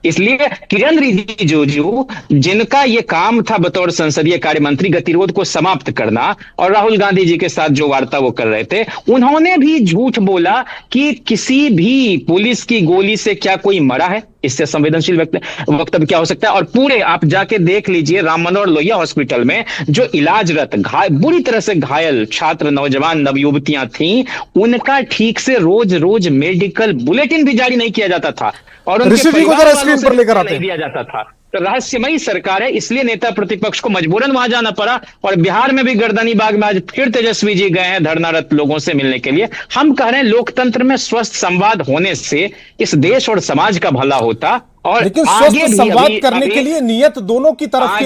इसलिए किरण रिजिजू, जिनका यह काम था बतौर संसदीय कार्य मंत्री गतिरोध को समाप्त करना, और राहुल गांधी जी के साथ जो वार्ता वो कर रहे थे, उन्होंने भी झूठ बोला कि किसी भी पुलिस की गोली से क्या कोई मरा है। इससे संवेदनशील वक्तव्य क्या हो सकता है? और पूरे आप जाके देख लीजिए, राम मनोहर लोहिया हॉस्पिटल में जो इलाजरत बुरी तरह से घायल छात्र, नौजवान, नवयुवतियां थी, उनका ठीक से रोज रोज मेडिकल बुलेटिन भी जारी नहीं किया जाता था और उनके परिवार वालों से नहीं दिया जाता था। तो रहस्यमयी सरकार है, इसलिए नेता प्रतिपक्ष को मजबूरन वहां जाना पड़ा। और बिहार में भी गर्दनी बाग में आज फिर तेजस्वी जी गए हैं धरनारत लोगों से मिलने के लिए। हम कह रहे हैं लोकतंत्र में स्वस्थ संवाद होने से इस देश और समाज का भला होता। और लेकिन स्वस्थ संवाद करने के लिए नियत दोनों की तरफ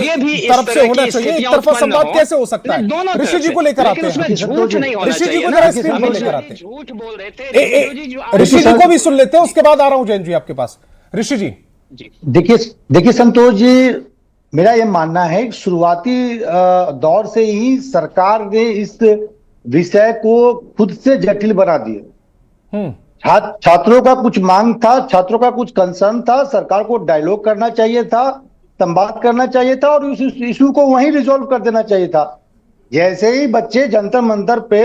से होना चाहिए। एक तरफा संवाद कैसे हो सकता है? ऋषि जी को लेकर आते हैं, झूठ नहीं होना ऋषि जी चाहिए को ना। जरा स्क्रीन पर लेकर आते हैं। झूठ बोल रहे थे, ऋषि जी को भी सुन लेते हैं, उसके बाद आ रहा हूं जैन जी आपके पास। ऋषि जी, देखिए संतोष जी, मेरा यह मानना है कि शुरुआती दौर से ही सरकार ने इस विषय को खुद से जटिल बना दिया। छात्रों का कुछ मांग था, छात्रों का कुछ कंसर्न था, सरकार को डायलॉग करना चाहिए था, संवाद करना चाहिए था और उस इशू को वहीं रिजॉल्व कर देना चाहिए था। जैसे ही बच्चे जंतर मंतर पे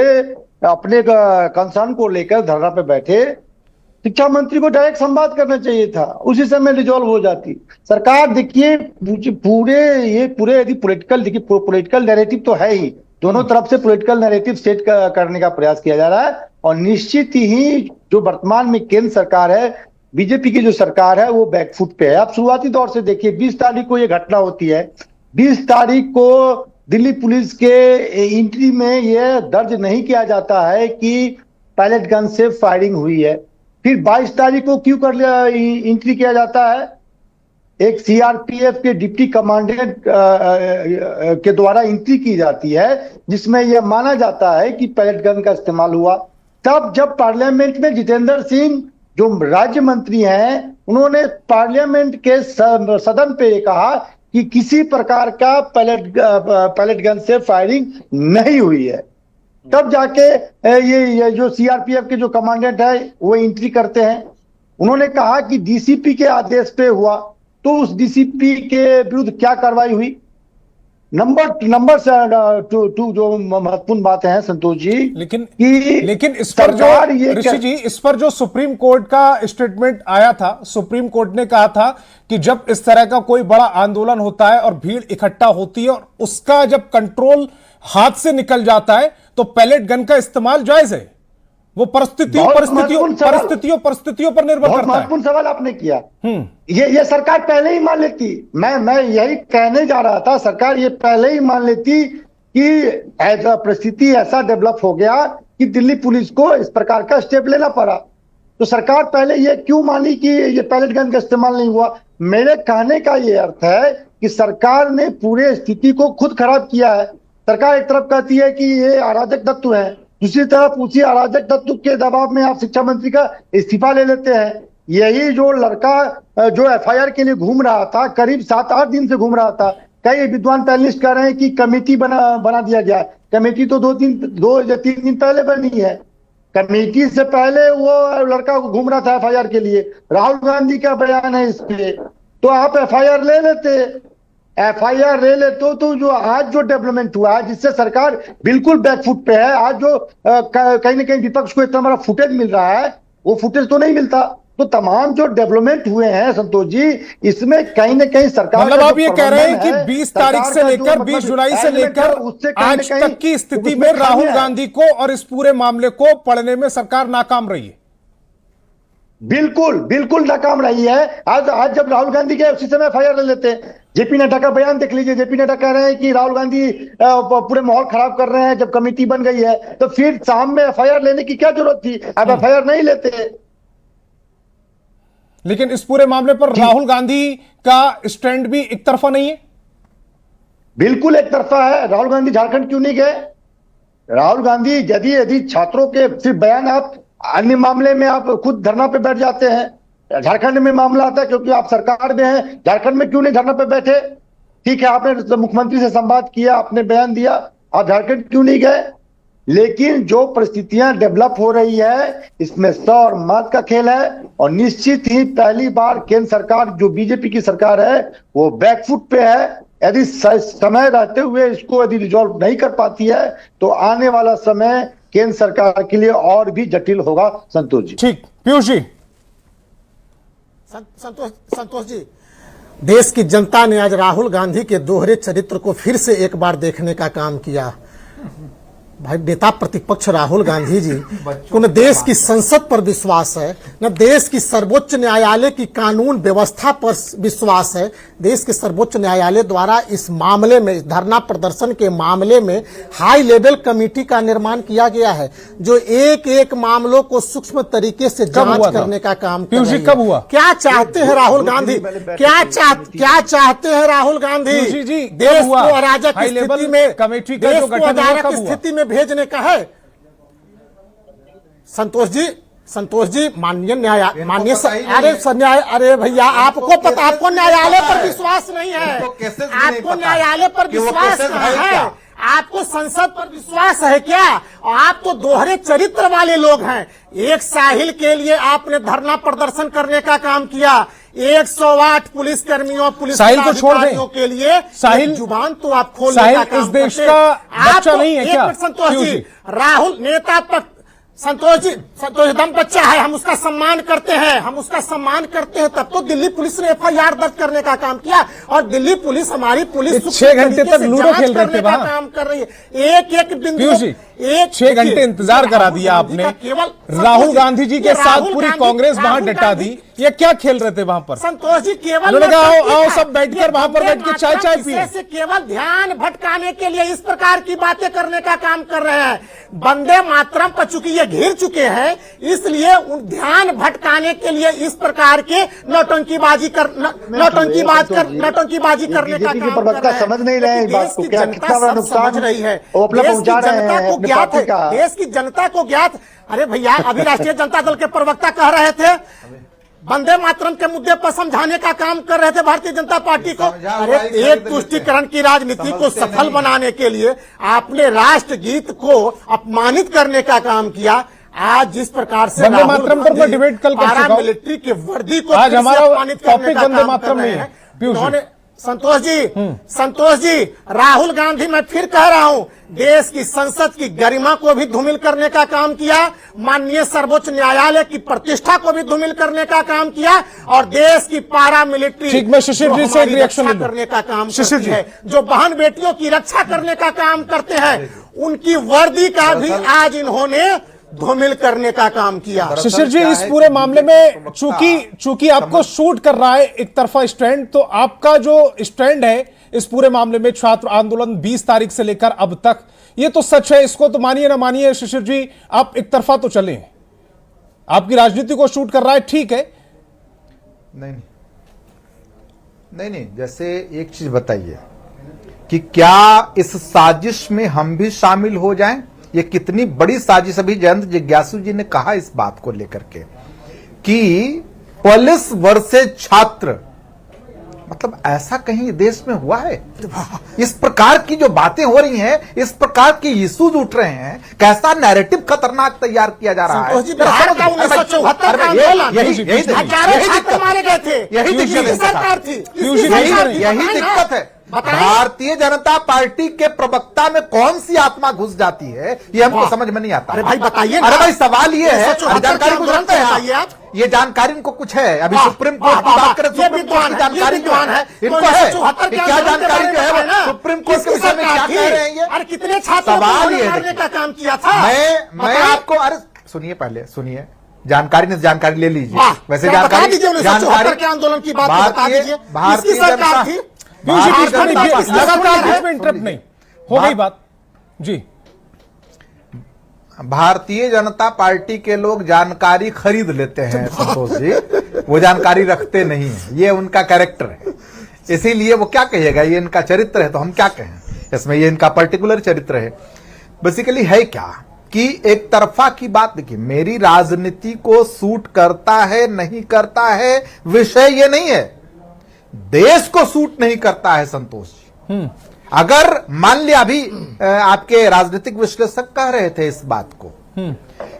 अपने कंसर्न को लेकर धरना पे बैठे, शिक्षा मंत्री को डायरेक्ट संवाद करना चाहिए था, उसी समय रिजॉल्व हो जाती। सरकार देखिए पूरे यदि पॉलिटिकल नैरेटिव तो है ही, दोनों तरफ से पॉलिटिकल नैरेटिव सेट करने का प्रयास किया जा रहा है। और निश्चित ही जो वर्तमान में केंद्र सरकार है, बीजेपी की जो सरकार है, वो बैकफुट पे है। आप शुरुआती दौर से देखिए, 20 तारीख को ये घटना होती है, 20 तारीख को दिल्ली पुलिस के एंट्री में यह दर्ज नहीं किया जाता है कि पैलेट गन से फायरिंग हुई है। फिर 22 तारीख को क्यों एंट्री किया जाता है? एक सीआरपीएफ के डिप्टी कमांडेंट के द्वारा एंट्री की जाती है, जिसमें यह माना जाता है कि पैलेट गन का इस्तेमाल हुआ। तब जब पार्लियामेंट में जितेंद्र सिंह जो राज्य मंत्री हैं, उन्होंने पार्लियामेंट के सदन पे कहा कि किसी प्रकार का पैलेट गन से फायरिंग नहीं हुई है। तब जाके ये जो सीआरपीएफ के जो कमांडेंट है वो एंट्री करते हैं। उन्होंने कहा कि डीसीपी के आदेश पे हुआ, तो उस डीसीपी के विरुद्ध क्या कार्रवाई हुई? नंबर टू जो महत्वपूर्ण बातें हैं संतोष जी, लेकिन इस पर जो ऋषि जी, इस पर जो सुप्रीम कोर्ट का स्टेटमेंट आया था, सुप्रीम कोर्ट ने कहा था कि जब इस तरह का कोई बड़ा आंदोलन होता है और भीड़ इकट्ठा होती है और उसका जब कंट्रोल हाथ से निकल जाता है तो पैलेट गन का इस्तेमाल जायज है। वो परिस्थितियों पर निर्भर करता है। महत्वपूर्ण सवाल आपने किया। ये सरकार पहले ही मान लेती, मैं यही कहने जा रहा था, सरकार ये पहले ही मान लेती कि परिस्थिति ऐसा डेवलप हो गया कि दिल्ली पुलिस को इस प्रकार का स्टेप लेना पड़ा। तो सरकार पहले ये क्यों मानी कि ये पैलेट गन का इस्तेमाल नहीं हुआ? मेरे कहने का ये अर्थ है कि सरकार ने पूरे स्थिति को खुद खराब किया है। सरकार एक तरफ कहती है कि ये अराजक तत्व है, दूसरी तरफ उसी अराजक तत्व के दबाव में आप शिक्षा मंत्री का इस्तीफा ले लेते हैं। यही जो लड़का जो एफआईआर के लिए घूम रहा था, करीब 7-8 दिन से घूम रहा था, कई विद्वान पैनलिस्ट कह रहे हैं कि कमेटी बना दिया गया। कमेटी तो 2 या 3 दिन पहले बनी है। कमेटी से पहले वो लड़का घूम रहा था एफआईआर के लिए। राहुल गांधी का बयान है इस पे, तो आप एफआईआर ले लेते। तो जो आज जो डेवलपमेंट हुआ है, जिससे सरकार बिल्कुल बैकफुट पे है, आज जो कहीं ना कहीं विपक्ष को इतना बड़ा फुटेज मिल रहा है, वो फुटेज तो नहीं मिलता। तो तमाम जो डेवलपमेंट हुए हैं संतोष जी, इसमें कहीं ना कहीं सरकार, मतलब आप ये कह रहे हैं कि 20 तारीख से लेकर 20 जुलाई से लेकर आज तक की स्थिति में राहुल गांधी को और इस पूरे मामले को पढ़ने में सरकार नाकाम रही है। बिल्कुल नाकाम रही है। आज जब राहुल गांधी के उसी समय एफआईआर ले लेते हैं। जेपी नड्डा का बयान देख लीजिए, जेपी नड्डा कह रहे हैं कि राहुल गांधी पूरे माहौल खराब कर रहे हैं। जब कमेटी बन गई है तो फिर शाम में एफआईआर लेने की क्या जरूरत थी? अब एफआईआर नहीं लेते। लेकिन इस पूरे मामले पर राहुल गांधी का स्टैंड भी एक तरफा नहीं है। बिल्कुल एक तरफा है। राहुल गांधी झारखंड क्यों नहीं गए? राहुल गांधी यदि छात्रों के सिर्फ बयान, आप अन्य मामले में आप खुद धरना पे बैठ जाते हैं। झारखंड में मामला आता है क्योंकि आप सरकार में हैं, झारखंड में क्यों नहीं धरना पे बैठे? ठीक है, आपने मुख्यमंत्री से संवाद किया, आपने बयान दिया, आप झारखंड क्यों नहीं गए? लेकिन जो परिस्थितियां डेवलप हो रही है, इसमें सौ और मात का खेल है। और निश्चित ही पहली बार केंद्र सरकार, जो बीजेपी की सरकार है, वो बैकफुट पे है। यदि समय रहते हुए इसको यदि रिजॉल्व नहीं कर पाती है तो आने वाला समय केंद्र सरकार के लिए और भी जटिल होगा। संतोष जी। ठीक, पीयूष जी। संतोष जी, देश की जनता ने आज राहुल गांधी के दोहरे चरित्र को फिर से एक बार देखने का काम किया। भाई, नेता प्रतिपक्ष राहुल गांधी जी को न देश की संसद पर विश्वास है, न देश की सर्वोच्च न्यायालय की कानून व्यवस्था पर विश्वास है। देश के सर्वोच्च न्यायालय द्वारा इस मामले में, धरना प्रदर्शन के मामले में हाई लेवल कमेटी का निर्माण किया गया है, जो एक एक मामलों को सूक्ष्म तरीके से जांच करने का काम कर रही है। कब हुआ? क्या चाहते हैं राहुल गांधी? क्या चाहते हैं राहुल गांधी? देश को अराजक स्थिति में, कमेटी का देश जो को गठन हुआ अराजक कब हुआ? स्थिति में भेजने का है। संतोष जी, माननीय अरे भैया, आपको पता, आपको न्यायालय पर विश्वास नहीं है, आपको न्यायालय पर विश्वास नहीं है, आपको संसद पर विश्वास है क्या? आप तो दोहरे चरित्र वाले लोग हैं। एक साहिल के लिए आपने धरना प्रदर्शन करने का काम किया, 108 पुलिसकर्मियों, पुलिस साहिल को छोड़ दें के लिए साहिल, जुबान तो आप खोलने का काम इस देश करते। का बच्चा आप नहीं है क्या? संतोष जी, राहुल नेता पर संतोष जी दम बच्चा है, हम उसका सम्मान करते हैं, तब तो दिल्ली पुलिस ने FIR दर्ज करने का काम किया। और दिल्ली पुलिस, हमारी पुलिस 6 घंटे तक लूडो खेल रहे थे वहां, काम कर रही है। एक बिंदु, 6 घंटे इंतजार करा दिया आपने। राहुल गांधी जी के साथ पूरी कांग्रेस वहां डटा दी। ये क्या खेल रहे थे वहां पर? संतोष जी, केवल आओ सब बैठकर वहां पर बैठ के चाय पिए। से केवल ध्यान भटकाने के लिए इस प्रकार की बातें करने का काम कर रहे हैं। वंदे मातरम पर चूंकि ये घिर चुके हैं, इसलिए ध्यान भटकाने के लिए इस प्रकार के नौटंकीबाजी करने का काम कर रहे हैं। समझ नहीं रहे हैं इस बात को, क्या कितना बड़ा नुकसान समझ रही है। वो अपना पहुंचा रहे हैं अपने पार्टी का। देश की जनता को ज्ञात। अरे भैया, अभी राष्ट्रीय जनता दल के प्रवक्ता कह रहे थे, वंदे मातरम के मुद्दे पर समझाने का काम कर रहे थे भारतीय जनता पार्टी को। अरे, एक तुष्टीकरण की राजनीति को सफल बनाने के लिए आपने राष्ट्रगीत को अपमानित करने का काम किया। आज जिस प्रकार से वंदे मातरम पर मैं डिबेट कल कर चुका हूं। मिलिट्री के वर्दी को आज हमारा अपमानित करने का वंदे काम मातरम कर रहे नहीं है। हैं। उन्होंने संतोष जी, राहुल गांधी, मैं फिर कह रहा हूं, देश की संसद की गरिमा को भी धूमिल करने का काम किया, माननीय सर्वोच्च न्यायालय की प्रतिष्ठा को भी धूमिल करने का काम किया, और देश की पारा मिलिट्री, ठीक, मैं शिशिर जी से एक रिएक्शन करने का काम शिशिर करती है, जो बहन बेटियों की रक्षा करने का काम करते हैं, उनकी वर्दी का भी आज इन्होंने धूमिल करने का काम किया। शिशिर जी, इस पूरे मामले में चूंकि आपको शूट कर रहा है एक तरफा स्टैंड, तो आपका जो स्टैंड है इस पूरे मामले में, छात्र आंदोलन 20 तारीख से लेकर अब तक, ये तो सच है, इसको तो मानिए ना मानिए शिशिर जी, आप एक तरफा तो चले, आपकी राजनीति को शूट कर रहा है, ठीक है। नहीं, जैसे एक चीज बताइए कि क्या इस साजिश में हम भी शामिल हो जाएं? ये कितनी बड़ी साजिश। अभी जयंत जिज्ञासु जी ने कहा इस बात को लेकर के कि पुलिस वर्सेस छात्र, मतलब ऐसा कहीं देश में हुआ है? इस प्रकार की जो बातें हो रही हैं, इस प्रकार के इश्यूज उठ रहे हैं, कैसा नैरेटिव खतरनाक तैयार किया जा रहा है। यही दिक्कत है। भारतीय जनता पार्टी के प्रवक्ता में कौन सी आत्मा घुस जाती है, ये हमको समझ में नहीं आता। अरे भाई बताइए। अरे भाई, सवाल ये है, जानकारी को जानते हैं आप? ये जानकारी इनको कुछ है? अभी सुप्रीम कोर्ट की बात करें, सुप्रीम कोर्ट की जानकारी जो है इनको है, क्या जानकारी जो है सुप्रीम कोर्ट के विषय में क्या कह रहे हैं ये? अरे कितने छात्रों को का काम किया था? मैं आपको, अरे सुनिए, पहले सुनिए, जानकारी ले लीजिए। वैसे जानकारी के आंदोलन की बात बता दीजिए। भारतीय सरकार थी, लगातार इंटरप्ट नहीं हो गई बात जी। भारतीय जनता पार्टी के लोग जानकारी खरीद लेते हैं संतोष जी, वो जानकारी रखते नहीं है, ये उनका कैरेक्टर है, इसीलिए वो क्या कहेगा, ये इनका चरित्र है तो हम क्या कहें, इसमें ये इनका पर्टिकुलर चरित्र है। बेसिकली है क्या कि एक तरफा की बात, देखिए मेरी राजनीति को सूट करता है नहीं करता है विषय ये नहीं है, देश को सूट नहीं करता है संतोष जी। अगर मान लिया अभी आपके राजनीतिक विश्लेषक कह रहे थे इस बात को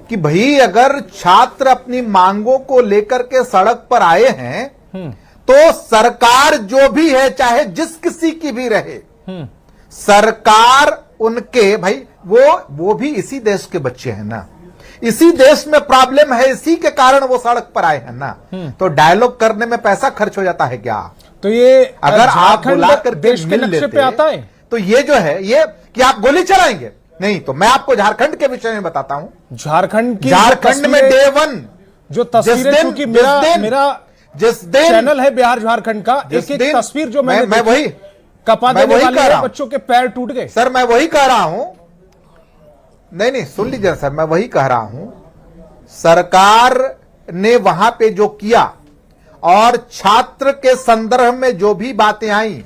कि भाई अगर छात्र अपनी मांगों को लेकर के सड़क पर आए हैं तो सरकार जो भी है चाहे जिस किसी की भी रहे, सरकार उनके भाई वो भी इसी देश के बच्चे हैं ना, इसी देश में प्रॉब्लम है, इसी के कारण वो सड़क पर आए हैं ना, तो डायलॉग करने में पैसा खर्च हो जाता है क्या? तो ये अगर आप बुला कर देश के नक्शे पे आता है तो ये जो है ये कि आप गोली चलाएंगे नहीं, तो मैं आपको झारखंड के विषय में बताता हूं। झारखंड में डे 1 जो तस्वीरें, क्योंकि मेरा जिस दिन चैनल है बिहार झारखंड का, एक तस्वीर जो मैं वही कपा देने वाले बच्चों के पैर टूट गए। सर मैं वही कह रहा हूं, नहीं सुन लीजिए सर, मैं वही कह रहा हूं, सरकार ने वहां पे जो किया और छात्र के संदर्भ में जो भी बातें आई,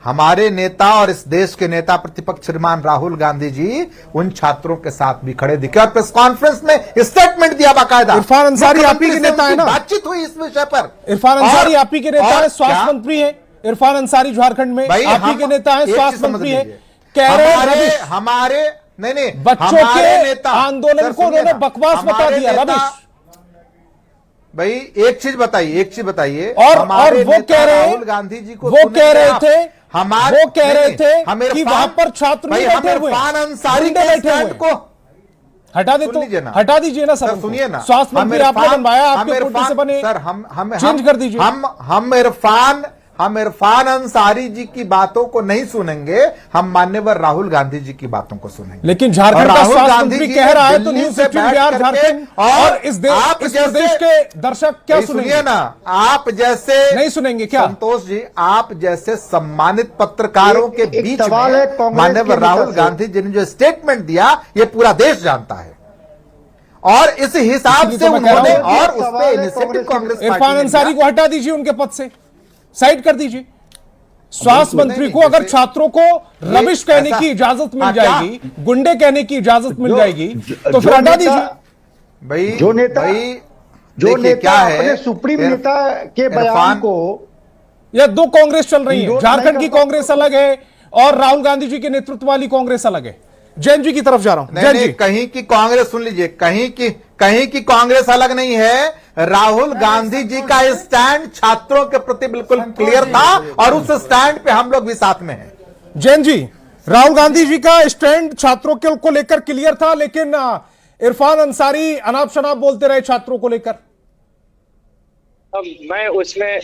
हमारे नेता और इस देश के नेता प्रतिपक्ष श्रीमान राहुल गांधी जी उन छात्रों के साथ भी खड़े दिखे और प्रेस कॉन्फ्रेंस में स्टेटमेंट दिया बाकायदा। इरफान अंसारी आप ही के नेता है ना, बातचीत हुई इस विषय पर। इरफान अंसारी आप ही के नेता है, स्वास्थ्य मंत्री है इरफान अंसारी झारखंड में, आप ही के नेता है, स्वास्थ्य मंत्री है, कह रहे हमारे नहीं बच्चों के आंदोलन को उन्होंने बकवास बता दिया। रविश भाई एक चीज बताइए और वो कह रहे राहुल गांधी जी को वो कह रहे थे हमारे वो कह रहे थे कि वहां पर छात्र नहीं बैठे हुए, इरफान अंसारी के स्टैंड को हटा दे, तो हटा दीजिए ना सर, सुनिए ना, स्वास्थ्य मंत्री आपने बनवाया, आपके कोटे से बने, सर हम चेंज कर दीजिए। हम इरफान अंसारी जी की बातों को नहीं सुनेंगे, हम मान्यवर राहुल गांधी जी की बातों को सुनेंगे। लेकिन झारखंड का स्वास्थ्य मंत्री कह रहा है तो न्यूज़ 18 बिहार झारखंड और इस प्रदेश के दर्शक क्या सुनेंगे ना, आप जैसे नहीं सुनेंगे क्या संतोष जी, आप जैसे सम्मानित पत्रकारों के बीच में मान्यवर राहुल गांधी जी ने जो स्टेटमेंट दिया ये पूरा देश जानता है और इस हिसाब से उन्होंने और उस पे इनिशिएटिव कांग्रेस इरफान अंसारी को हटा दीजिए, उनके पद से साइड कर दीजिए। स्वास्थ्य मंत्री को अगर छात्रों को रविश कहने की इजाजत मिल जाएगी, गुंडे कहने की इजाजत मिल जाएगी तो फिर हटा दीजिए। भाई जो नेता क्या है अपने सुप्रीम नेता के बयान को, या दो कांग्रेस चल रही है, झारखंड की कांग्रेस अलग है और राहुल गांधी जी के नेतृत्व वाली कांग्रेस अलग है। जैन जी की तरफ जा रहा हूं। जैन जी, कहीं की कांग्रेस सुन लीजिए, कहीं की कांग्रेस अलग नहीं है। राहुल गांधी जी का स्टैंड छात्रों के प्रति बिल्कुल क्लियर था और उस स्टैंड पे हम लोग भी साथ में हैं। जैन जी, राहुल गांधी जी का स्टैंड छात्रों को लेकर क्लियर था, लेकिन इरफान अंसारी अनाप शनाप बोलते रहे छात्रों को लेकर। अब मैं उसमें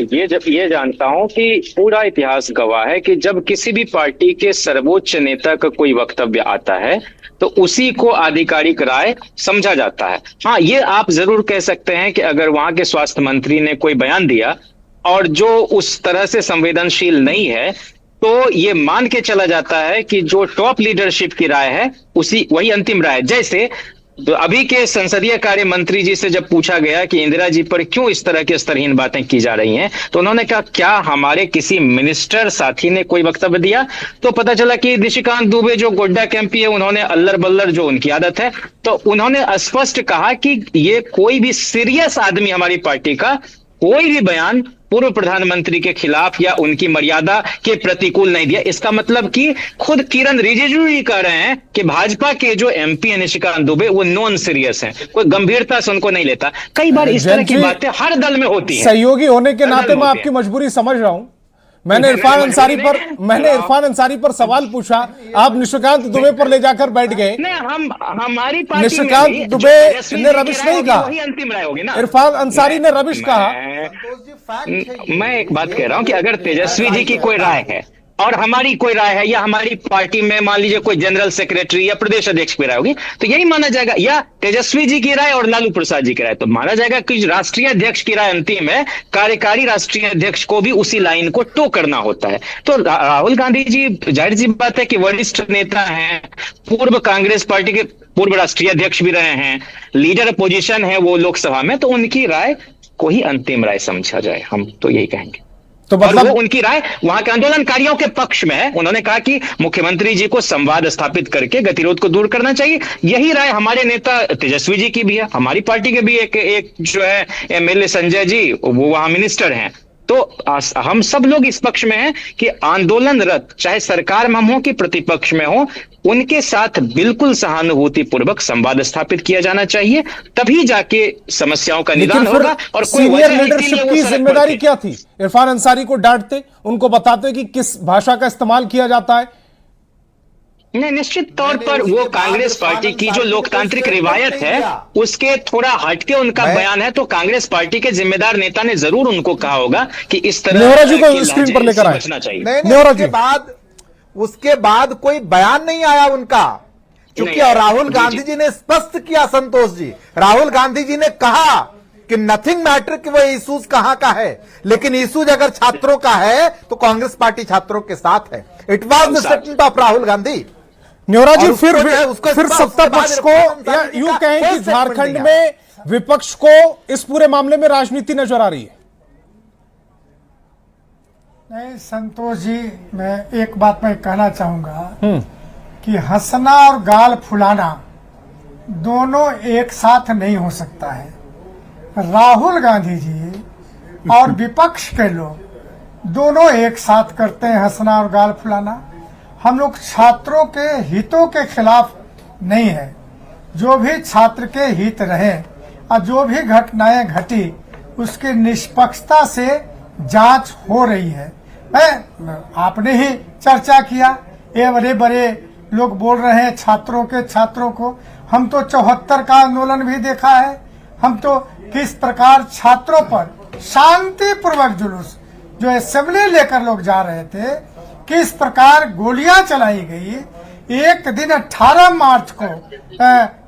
ये जानता हूं कि पूरा इतिहास गवाह है कि जब किसी भी पार्टी के सर्वोच्च नेता का कोई वक्तव्य आता है तो उसी को आधिकारिक राय समझा जाता है। हाँ, ये आप जरूर कह सकते हैं कि अगर वहां के स्वास्थ्य मंत्री ने कोई बयान दिया और जो उस तरह से संवेदनशील नहीं है तो ये मान के चला जाता है कि जो टॉप लीडरशिप की राय है वही अंतिम राय। जैसे तो अभी के संसदीय कार्य मंत्री जी से जब पूछा गया कि इंदिरा जी पर क्यों इस तरह की स्तरहीन बातें की जा रही हैं, तो उन्होंने कहा क्या हमारे किसी मिनिस्टर साथी ने कोई वक्तव्य दिया? तो पता चला कि निशिकांत दुबे जो गोड्डा के एमपी है, उन्होंने अल्लर बल्लर जो उनकी आदत है, तो उन्होंने स्पष्ट कहा कि ये कोई भी सीरियस आदमी हमारी पार्टी का कोई भी बयान पूर्व प्रधानमंत्री के खिलाफ या उनकी मर्यादा के प्रतिकूल नहीं दिया। इसका मतलब कि खुद किरण रिजिजू ही कह रहे हैं कि भाजपा के जो एमपी है निशिकांत दुबे वो नॉन सीरियस हैं, कोई गंभीरता से उनको नहीं लेता। कई बार इस तरह की बातें हर दल में होती है। सहयोगी होने के नाते मैं आपकी मजबूरी समझ रहा हूं। मैंने इरफान अंसारी पर सवाल पूछा, आप निशिकांत दुबे पर ले जाकर बैठ गए। हमारी पार्टी निशिकांत दुबे ने रविश नहीं कहा, वही अंतिम राय होगी ना। इरफान अंसारी ने रविश कहा। मैं एक बात कह रहा हूं कि अगर तेजस्वी जी की कोई राय है और हमारी कोई राय है, या हमारी पार्टी में मान लीजिए कोई जनरल सेक्रेटरी या प्रदेश अध्यक्ष की राय होगी, तो यही माना जाएगा, या तेजस्वी जी की राय और लालू प्रसाद जी की राय, तो माना जाएगा कि राष्ट्रीय अध्यक्ष की राय अंतिम है। कार्यकारी राष्ट्रीय अध्यक्ष को भी उसी लाइन को टो करना होता है। तो राहुल गांधी जी, जाहिर सी बात है कि वरिष्ठ नेता हैं, पूर्व कांग्रेस पार्टी के पूर्व राष्ट्रीय अध्यक्ष भी रहे हैं, लीडर अपोजिशन है वो लोकसभा में, तो उनकी राय को ही अंतिम राय समझा जाए, हम तो यही कहेंगे। तो और मतलब वो उनकी राय वहां के आंदोलनकारियों के पक्ष में है। उन्होंने कहा कि मुख्यमंत्री जी को संवाद स्थापित करके गतिरोध को दूर करना चाहिए। यही राय हमारे नेता तेजस्वी जी की भी है, हमारी पार्टी के भी एक जो है एमएलए संजय जी, वो वहां मिनिस्टर हैं। तो हम सब लोग इस पक्ष में हैं कि आंदोलनरत चाहे सरकार में हम हो कि प्रतिपक्ष में हो, उनके साथ बिल्कुल सहानुभूति पूर्वक संवाद स्थापित किया जाना चाहिए, तभी जाके समस्याओं का निदान होगा। और कोई सीनियर वजह लीडरशिप इसीलिए वो की सड़क पर जिम्मेदारी थे। क्या थी? इरफान अंसारी को डांटते, उनको बताते कि किस भाषा का इस्तेमाल किया जाता है। नहीं, निश्चित तौर पर वो कांग्रेस पार्टी की जो लोकतांत्रिक रिवायत है उसके थोड़ा हटके उनका बयान है, तो कांग्रेस पार्टी के जिम्मेदार नेता ने जरूर उनको कहा होगा कि इस तरह नेहरा जी को की स्क्रीन लहजे पर लेकर से आए। बचना चाहिए। नहीं, नेहरा उसके बाद कोई बयान नहीं आया उनका, क्योंकि नहीं आया। राहुल जी, गांधी जी। जी ने स्पष्ट किया, संतोष जी, राहुल गांधी जी ने कहा कि नथिंग मैटर कि वो इशूज कहां का है, लेकिन इशूज अगर छात्रों का है तो कांग्रेस पार्टी छात्रों के साथ है। It was the statement of Rahul Gandhi. Nehra ji, और फिर उसको जो है, उसको फिर इस बात सत्ता उसके बाद पक्ष को, इरफान या अंसारी यूं का कहें कोई कि स्टेटमेंट झारखंड नहीं में विपक्ष को इस पूरे मामले में राजनीति नजर आ रही है। नहीं संतोष जी, मैं एक बात मैं कहना चाहूंगा कि हंसना और गाल फुलाना दोनों एक साथ नहीं हो सकता है। राहुल गांधी जी और विपक्ष के लोग दोनों एक साथ करते हैं हंसना और गाल फुलाना। हम लोग छात्रों के हितों के खिलाफ नहीं है। जो भी छात्र के हित रहे और जो भी घटनाएं घटी उसकी निष्पक्षता से जांच हो रही है। आपने ही चर्चा किया, ये बड़े बड़े लोग बोल रहे हैं छात्रों को। हम तो 74 का आंदोलन भी देखा है। हम तो किस प्रकार छात्रों पर शांतिपूर्वक जुलूस जो असेंबली लेकर लोग जा रहे थे, किस प्रकार गोलियां चलाई गई। एक दिन 18 मार्च को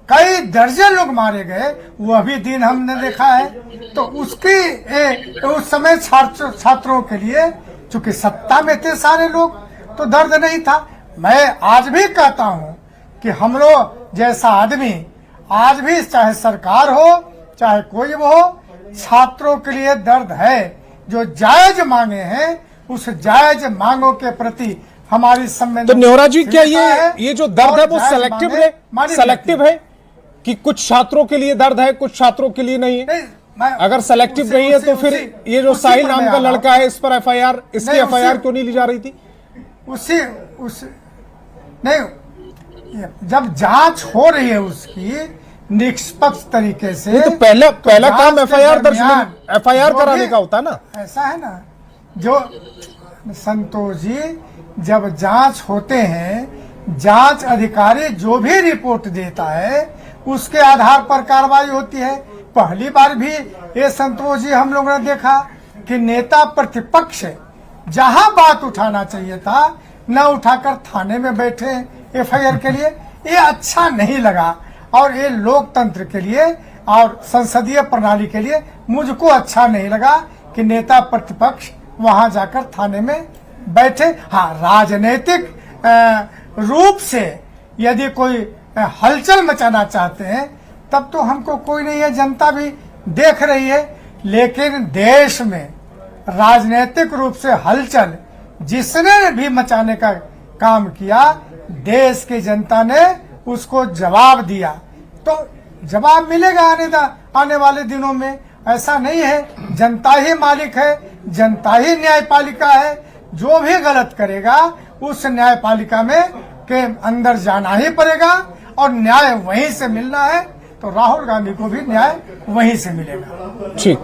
कई दर्जन लोग मारे गए, वह भी दिन हमने देखा है। तो उस समय छात्रों के लिए, चूंकि सत्ता में थे सारे लोग, तो दर्द नहीं था। मैं आज भी कहता हूं कि हम लोग जैसा आदमी आज भी, चाहे सरकार हो चाहे कोई वो हो, छात्रों के लिए दर्द है। जो जायज मांगे हैं उस जायज मांगों के प्रति हमारी संवेदना। तो नेहरा जी, क्या ये जो दर्द है वो सेलेक्टिव है कि कुछ छात्रों के लिए दर्द है, कुछ छात्रों के लिए नहीं है? अगर सेलेक्टिव नहीं है तो फिर ये जो साहिल नाम का लड़का है, इस पर एफआईआर, इसकी एफआईआर क्यों नहीं ली जा रही थी? नहीं, जब जांच हो रही है उसकी निष्पक्ष तरीके से, तो पहला काम एफआईआर कराने का होता ना। ऐसा है ना, जो संतोष जी, जब जांच होते हैं, जांच अधिकारी जो भी रिपोर्ट देता है उसके आधार पर कार्रवाई होती है। पहली बार भी ये संतोष जी हम लोगों ने देखा कि नेता प्रतिपक्ष जहां बात उठाना चाहिए था न उठाकर थाने में बैठे एफआईआर के लिए। ये अच्छा नहीं लगा, और ये लोकतंत्र के लिए और संसदीय प्रणाली के लिए मुझको अच्छा नहीं लगा कि नेता प्रतिपक्ष वहां जाकर थाने में बैठे। हाँ, राजनीतिक रूप से यदि कोई हलचल मचाना चाहते हैं तब तो हमको कोई नहीं है, जनता भी देख रही है। लेकिन देश में राजनीतिक रूप से हलचल जिसने भी मचाने का काम किया, देश की जनता ने उसको जवाब दिया। तो जवाब मिलेगा आने वाले दिनों में। ऐसा नहीं है, जनता ही मालिक है, जनता ही न्यायपालिका है। जो भी गलत करेगा उस न्यायपालिका में के अंदर जाना ही पड़ेगा, और न्याय वहीं से मिलना है। तो राहुल गांधी को भी न्याय वहीं से मिलेगा। ठीक,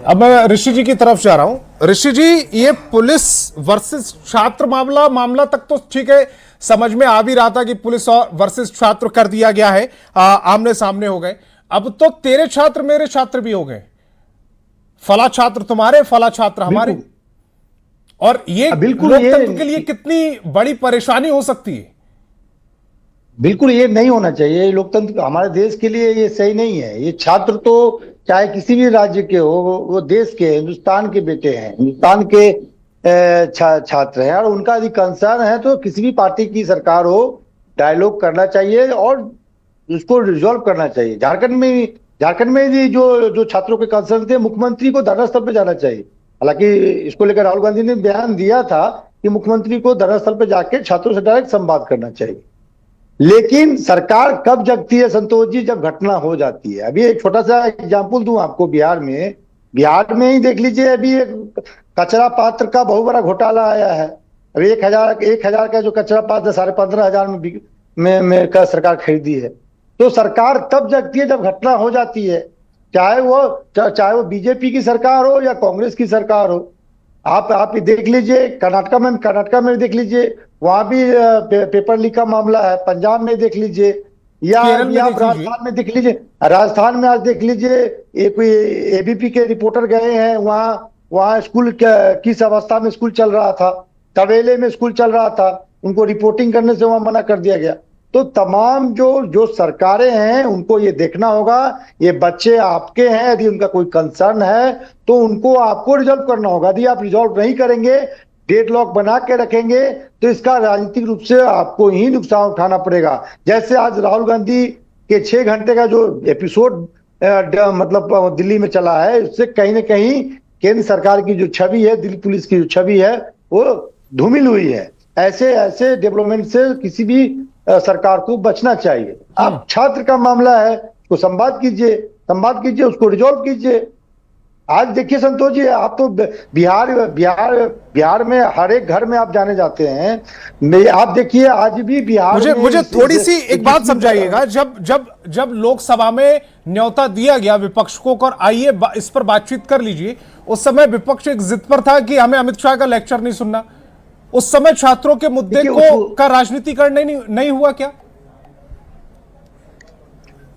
अब मैं ऋषि जी की तरफ जा रहा हूं। ऋषि जी, ये पुलिस वर्सेस छात्र मामला तक तो ठीक है, समझ में आ भी रहा था कि पुलिस और वर्सेस छात्र कर दिया गया है, आमने सामने हो गए। अब तो तेरे छात्र मेरे छात्र भी हो गए, फला छात्र तुम्हारे, फला छात्र हमारे। और ये बिल्कुल लोकतंत्र के लिए कितनी बड़ी परेशानी हो सकती है। बिल्कुल ये नहीं होना चाहिए। ये लोकतंत्र हमारे देश के लिए ये सही नहीं है। ये छात्र तो चाहे किसी भी राज्य के हो, वो देश के, हिंदुस्तान के बेटे हैं, हिंदुस्तान के छात्र हैं, और उनका यदि कंसर्न है तो किसी भी पार्टी की सरकार हो, डायलॉग करना चाहिए और उसको रिजॉल्व करना चाहिए। झारखंड में भी जो छात्रों के कंसर्न थे, मुख्यमंत्री को धरना स्थल पे जाना चाहिए। हालांकि इसको लेकर राहुल गांधी ने बयान दिया था कि मुख्यमंत्री को धरना स्थल पे जाके छात्रों से डायरेक्ट संवाद करना चाहिए। लेकिन सरकार कब जगती है संतोष जी? जब घटना हो जाती है। अभी एक छोटा सा एग्जाम्पल दूं आपको। बिहार में ही देख लीजिए, अभी एक कचरा पात्र का बहुत बड़ा घोटाला आया है। अभी 1,000 का जो कचरा पात्र 15,500 में का सरकार खरीदी है। तो सरकार तब जगती है जब घटना हो जाती है, चाहे वो बीजेपी की सरकार हो या कांग्रेस की सरकार हो। आप देख लीजिए, कर्नाटका में देख लीजिए, वहां भी पेपर लीक का मामला है। पंजाब में देख लीजिए, या राजस्थान में देख लीजिए। राजस्थान में आज देख लीजिए, एक एबीपी के रिपोर्टर गए हैं वहां स्कूल किस अवस्था में स्कूल चल रहा था, तवेले में स्कूल चल रहा था, उनको रिपोर्टिंग करने से वहां मना कर दिया गया। तो तमाम जो सरकारें हैं उनको ये देखना होगा, ये बच्चे आपके हैं, यदि उनका कोई कंसर्न है तो उनको आपको रिजॉल्व करना होगा। यदि आप रिजॉल्व नहीं करेंगे, डेडलॉक बना के रखेंगे, तो इसका राजनीतिक रूप से आपको ही नुकसान उठाना पड़ेगा। जैसे आज राहुल गांधी के 6 घंटे का जो एपिसोड मतलब दिल्ली में चला है, उससे कहीं ना कहीं केंद्र सरकार की जो छवि है, दिल्ली पुलिस की जो छवि है, वो धूमिल हुई है। ऐसे डेवलपमेंट से किसी भी सरकार को बचना चाहिए। अब छात्र का मामला है, उसको संवाद कीजिए, उसको रिजॉल्व कीजिए। आज देखिए संतोष जी, आप तो बिहार में हर एक घर में आप जाने जाते हैं। आप देखिए आज भी बिहार मुझे थोड़ी सी एक बात समझाइएगा। जब लोकसभा में न्योता दिया गया विपक्ष को और आइए इस पर बातचीत कर लीजिए, उस समय विपक्ष एक जिद पर था कि हमें अमित शाह का लेक्चर नहीं सुनना। उस समय छात्रों के मुद्दे का राजनीतिकरण नहीं हुआ क्या?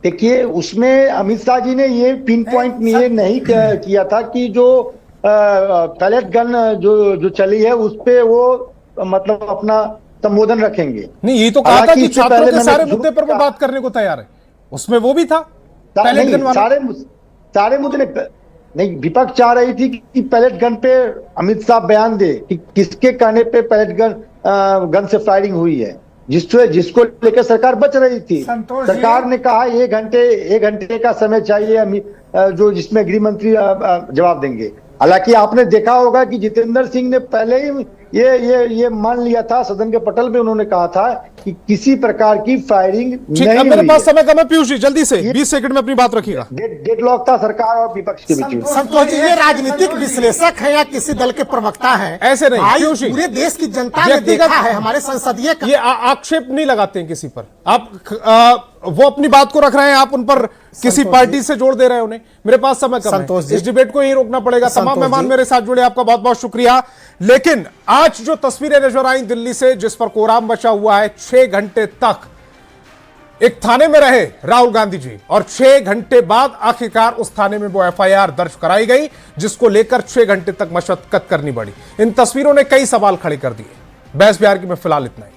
देखिए, उसमें अमित शाह जी ने ये पिन पॉइंट ये नहीं किया था कि जो पैलेट गन जो चली है उस पे वो मतलब अपना संबोधन रखेंगे। नहीं, ये तो कहा था कि छात्रों के सारे मुद्दे पर वो बात करने को तैयार है। उसमें वो भी था पैलेट गन वाला। सारे मुद्दे नहीं, विपक्ष चाह रही थी कि पैलेट गन पे अमित शाह बयान दे कि किसके कहने पे पैलेट गन से फायरिंग हुई है, जिसको लेकर सरकार बच रही थी। सरकार ने कहा 1 घंटे का समय चाहिए, जो जिसमें गृह मंत्री जवाब देंगे। हालांकि आपने देखा होगा कि जितेंद्र सिंह ने पहले ही ये मान लिया था, सदन के पटल पे उन्होंने कहा था कि किसी प्रकार की फायरिंग नहीं हुई। मेरे पास समय कम है पीयूष जी, जल्दी से 20 सेकंड में अपनी बात रखिएगा। डेडलॉक था सरकार और विपक्ष के बीच में। संतोष जी, ये राजनीतिक विश्लेषक है या किसी दल के प्रवक्ता है? ऐसे नहीं, पीयूष जी, पूरे देश की जनता ने देखा है, हमारे संसदीय ये आक्षेप नहीं लगाते हैं किसी पर। आप वो अपनी बात को रख रहे हैं, आप उन पर किसी पार्टी से जोड़ दे रहे हैं उन्हें। मेरे पास समय कम है, इस डिबेट को यही रोकना पड़ेगा। तमाम मेहमान मेरे साथ जुड़े, आपका बहुत बहुत शुक्रिया। लेकिन आज जो तस्वीरें नजर आई दिल्ली से, जिस पर कोहराम मचा हुआ है, 6 घंटे तक एक थाने में रहे राहुल गांधी जी और 6 घंटे बाद आखिरकार उस थाने में वो एफआईआर दर्ज कराई गई, जिसको लेकर 6 घंटे तक मशक्कत करनी पड़ी। इन तस्वीरों ने कई सवाल खड़े कर दिए। बहस बिहार की में फिलहाल इतना ही।